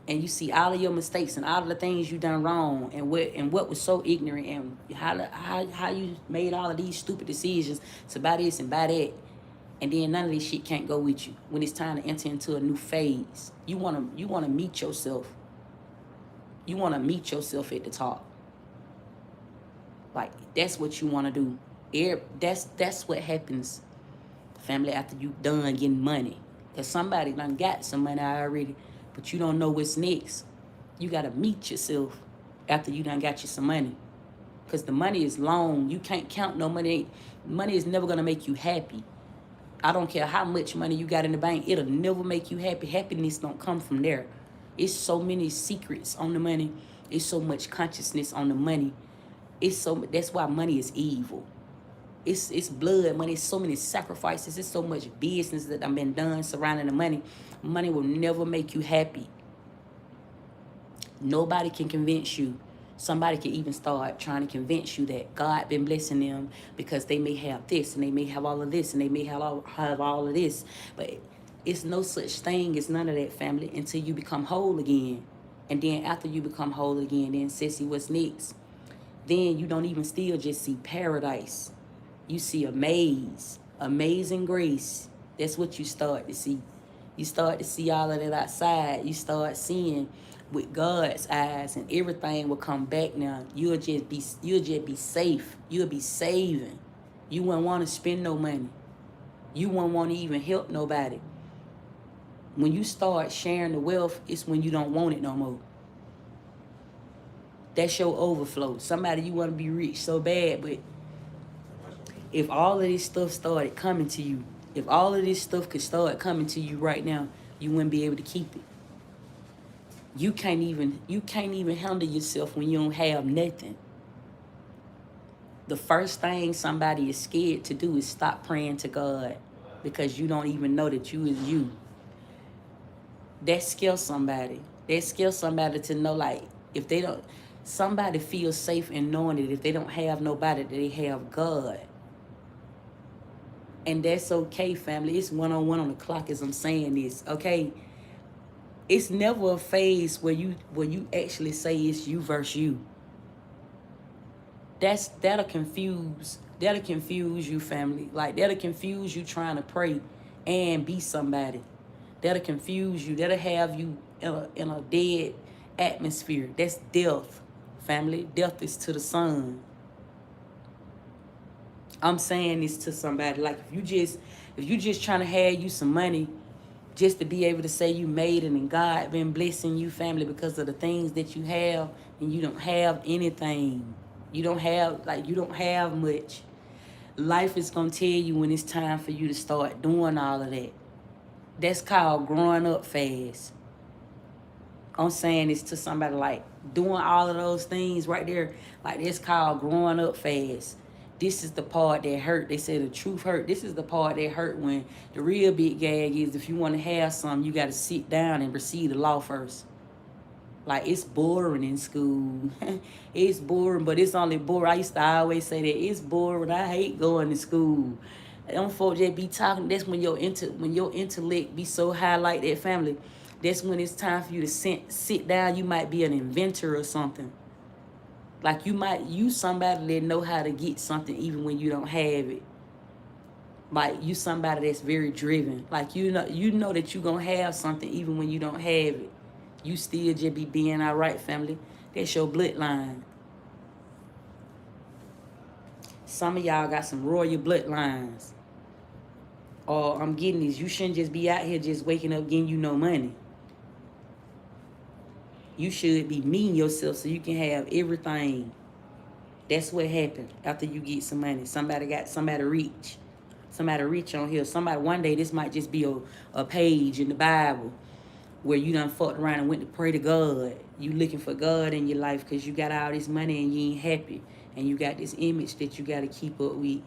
And you see all of your mistakes and all of the things you done wrong and what was so ignorant and how you made all of these stupid decisions to buy this and buy that. And then none of this shit can't go with you when it's time to enter into a new phase. You wanna meet yourself. You wanna meet yourself at the top. Like that's what you wanna do. That's what happens, family, after you done getting money. Cause somebody done got some money already, but you don't know what's next. You gotta meet yourself after you done got you some money. Cause the money is long. You can't count no money. Money is never gonna make you happy. I don't care how much money you got in the bank. It'll never make you happy. Happiness don't come from there. It's so many secrets on the money. It's so much consciousness on the money. That's why money is evil. It's blood money. It's so many sacrifices. It's so much business that have been done surrounding the money. Money will never make you happy. Nobody can convince you. Somebody can even start trying to convince you that God been blessing them because they may have this and they may have all of this and they may have all of this. But it's no such thing as none of that, family, until you become whole again. And then after you become whole again, then sissy, what's next? Then you don't even still just see paradise. You see a maze, amazing grace. That's what you start to see. You start to see all of that outside. You start seeing with God's eyes, and everything will come back now. You'll just be safe. You'll be saving. You won't want to spend no money. You won't want to even help nobody. When you start sharing the wealth, it's when you don't want it no more. That's your overflow. Somebody, you want to be rich so bad, but if all of this stuff started coming to you, if all of this stuff could start coming to you right now, you wouldn't be able to keep it. You can't even handle yourself when you don't have nothing. The first thing somebody is scared to do is stop praying to God because you don't even know that you is you. That scares somebody. That scares somebody to know, like, if they don't, somebody feels safe in knowing that if they don't have nobody, that they have God. And that's okay, family. It's one-on-one on the clock as I'm saying this, okay? It's never a phase where you actually say it's you versus you. That'll confuse you, family. Like, that'll confuse you trying to pray and be somebody. That'll confuse you. That'll have you in a dead atmosphere. That's death, family. Death is to the sun. I'm saying this to somebody. Like, if you just trying to have you some money just to be able to say you made it and God been blessing you, family, because of the things that you have, and you don't have anything. You don't have much. Life is going to tell you when it's time for you to start doing all of that. That's called growing up fast. I'm saying this to somebody, like, doing all of those things right there, like, that's called growing up fast. This is the part that hurt. They say the truth hurt. This is the part that hurt, when the real big gag is if you want to have something, you got to sit down and receive the law first. Like, it's boring in school. It's boring, but it's only boring. I used to always say that it's boring. I hate going to school. Them folks just be talking. That's when your intellect be so high like that, family. That's when it's time for you to sit down. You might be an inventor or something. Like you might use somebody that know how to get something even when you don't have it. Like you somebody that's very driven. Like you know that you gonna have something even when you don't have it. You still just be being all right, family. That's your bloodline. Some of y'all got some royal bloodlines. Or I'm getting this. You shouldn't just be out here just waking up getting you no money. You should be meeting yourself so you can have everything. That's what happened after you get some money. Somebody rich. Somebody rich on here. Somebody one day this might just be a page in the Bible where you done fucked around and went to pray to God. You looking for God in your life because you got all this money and you ain't happy. And you got this image that you got to keep up with.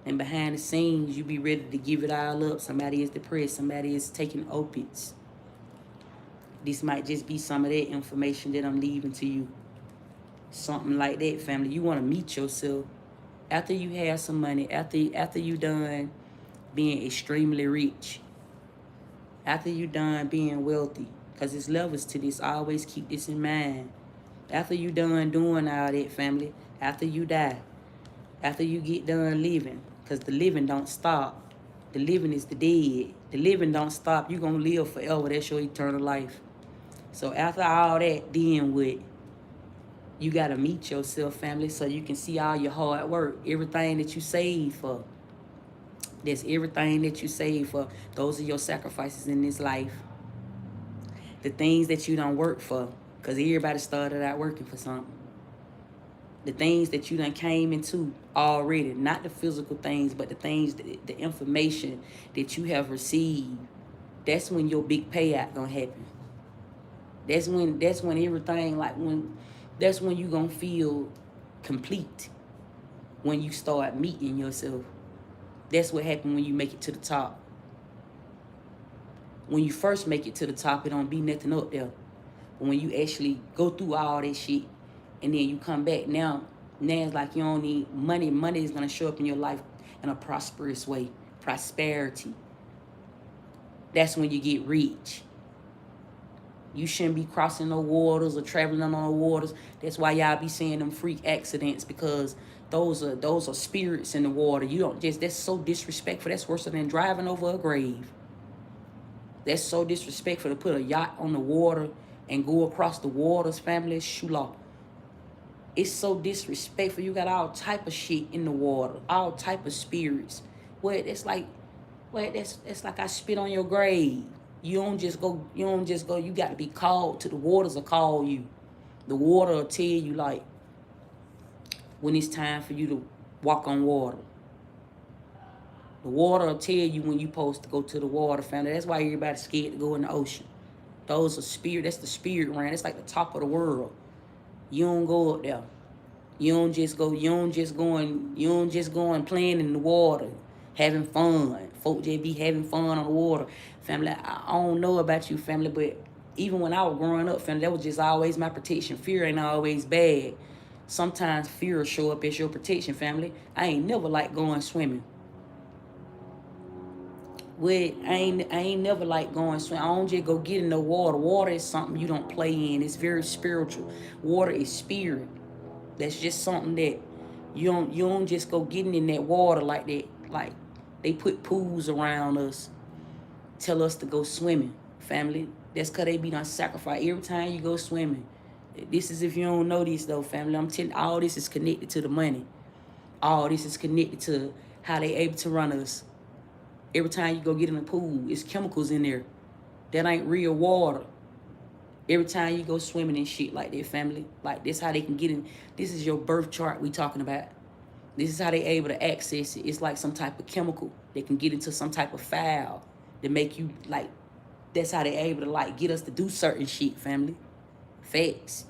And behind the scenes, you be ready to give it all up. Somebody is depressed. Somebody is taking opiates. This might just be some of that information that I'm leaving to you. Something like that, family. You want to meet yourself after you have some money, after you done being extremely rich, after you done being wealthy, because there's levels to this. I always keep this in mind. After you done doing all that, family, after you die, after you get done living, because the living don't stop. The living is the dead. The living don't stop. You're going to live forever. That's your eternal life. So after all that, then what? You got to meet yourself, family, so you can see all your hard work, everything that you saved for. That's everything that you saved for. Those are your sacrifices in this life. The things that you don't work for, because everybody started out working for something. The things that you done came into already, not the physical things, but the things, the information that you have received. That's when your big payout gonna happen. That's when everything, that's when you gonna feel complete. When you start meeting yourself. That's what happened when you make it to the top. When you first make it to the top, it don't be nothing up there. But when you actually go through all that shit, and then you come back, now it's like you don't need money. Money is gonna show up in your life in a prosperous way. Prosperity. That's when you get rich. You shouldn't be crossing no waters or traveling on no waters. That's why y'all be seeing them freak accidents, because those are spirits in the water. You don't just, that's so disrespectful. That's worse than driving over a grave. That's so disrespectful to put a yacht on the water and go across the waters, family. Shula. It's so disrespectful. You got all type of shit in the water, all type of spirits. It's like I spit on your grave. You don't just go. You got to be called to the waters or call you. The water will tell you like when it's time for you to walk on water. The water will tell you when you're supposed to go to the water, family. That's why everybody's scared to go in the ocean. Those are spirit. That's the spirit realm. It's like the top of the world. You don't go up there. You don't just go and playing in the water, having fun. Folk just be having fun on the water. Family, I don't know about you, family, but even when I was growing up, family, that was just always my protection. Fear ain't always bad. Sometimes fear will show up as your protection, family. I ain't never like going swimming. I ain't never like going swimming. I don't just go get in the water. Water is something you don't play in. It's very spiritual. Water is spirit. That's just something that you don't just go getting in that water like that. Like they put pools around us, tell us to go swimming, family. That's because they be done sacrifice every time you go swimming. This is if you don't know this though, family. I'm telling you, all this is connected to the money. All this is connected to how they able to run us. Every time you go get in the pool, it's chemicals in there. That ain't real water. Every time you go swimming and shit like that, family. Like, this how they can get in. This is your birth chart we talking about. This is how they able to access it. It's like some type of chemical. They can get into some type of foul that make you, like, that's how they able to, like, get us to do certain shit, family. Facts.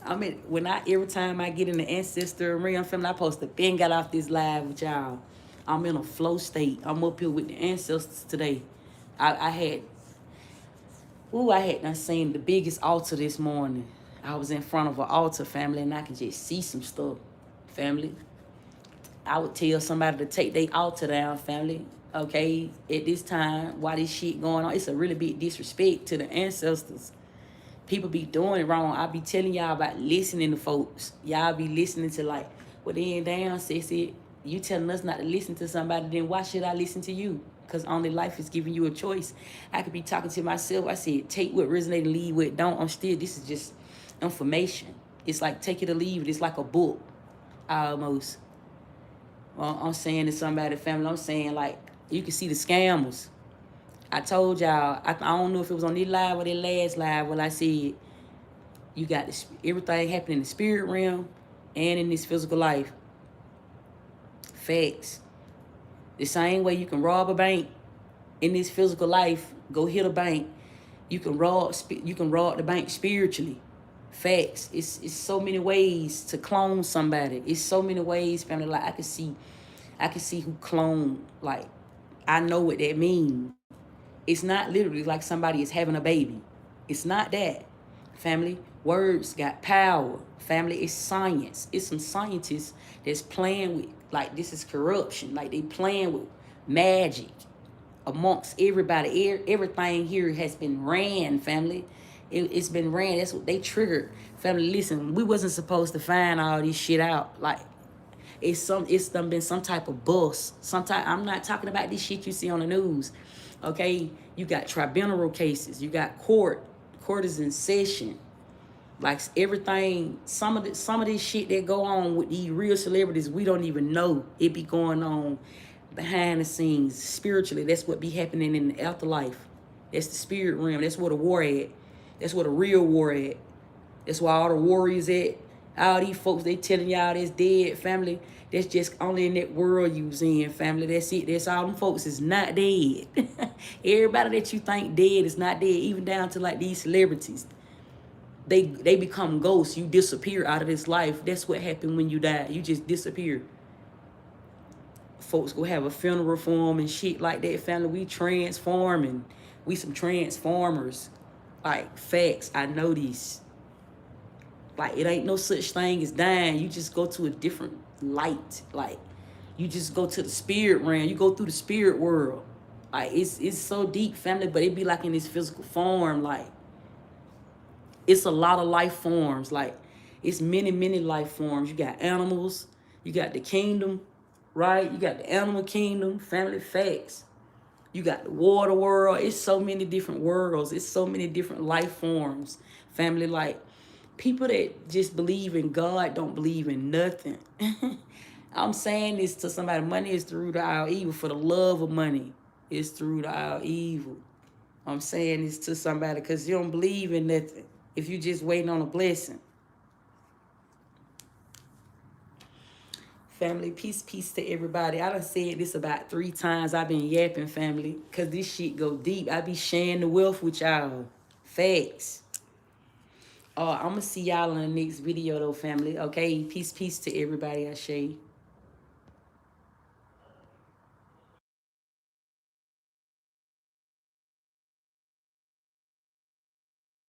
I mean, every time I get in the Ancestral realm, family, I supposed to been got off this live with y'all. I'm in a flow state. I'm up here with the ancestors today. I had done seen the biggest altar this morning. I was in front of an altar, family, and I could just see some stuff, family. I would tell somebody to take their altar down, family. Okay, at this time, while this shit going on, it's a really big disrespect to the ancestors. People be doing it wrong. I be telling y'all about listening to folks. Y'all be listening to like, well then damn, sissy, you telling us not to listen to somebody, then why should I listen to you? Because only life is giving you a choice. I could be talking to myself. I said, take what resonate and leave what don't. This is just information. It's like take it or leave it. It's like a book, almost. Well, I'm saying to somebody, family, I'm saying like, you can see the scammers. I told y'all, I don't know if it was on this live or that last live, when I said, you got this, everything happening in the spirit realm and in this physical life. Facts. The same way you can rob a bank in this physical life, go hit a bank. You can rob the bank spiritually. Facts. It's so many ways to clone somebody. It's so many ways, family. Like I can see who clone. Like I know what that means. It's not literally like somebody is having a baby. It's not that. Family, words got power. Family, it's science. It's some scientists that's playing with, like, this is corruption. Like, they playing with magic amongst everybody. Everything here has been ran, family. It's been ran. That's what they triggered. Family, listen, we wasn't supposed to find all this shit out. Like, it's been some type of bust. I'm not talking about this shit you see on the news. Okay, you got tribunal cases, you got court is in session. Like everything, some of this shit that go on with these real celebrities, we don't even know. It be going on behind the scenes, spiritually. That's what be happening in the afterlife. That's the spirit realm. That's where the war at. That's where the real war at. That's where all the warriors at. All these folks, they telling y'all that's dead, family. That's just only in that world you was in, family. That's it. That's all them folks is not dead. Everybody that you think dead is not dead, even down to like these celebrities. They become ghosts. You disappear out of this life. That's what happened when you die. You just disappear. Folks go have a funeral for them and shit like that, family. We transforming. We some transformers. Like, facts. I know these. Like, it ain't no such thing as dying. You just go to a different light. Like, you just go to the spirit realm. You go through the spirit world. Like, it's so deep, family, but it be like in this physical form. Like, it's a lot of life forms. Like, it's many, many life forms. You got animals. You got the kingdom, right? You got the animal kingdom, family, facts. You got the water world. It's so many different worlds. It's so many different life forms, family. Like, people that just believe in God don't believe in nothing. I'm saying this to somebody. Money is through to our evil. For the love of money is through to our evil. I'm saying this to somebody because you don't believe in nothing. If you just waiting on a blessing. Family, peace to everybody. I done said this about 3 times. I've been yapping, family, because this shit go deep. I be sharing the wealth with y'all. Facts. I'm going to see y'all in the next video, though, family. Okay? Peace to everybody, I say.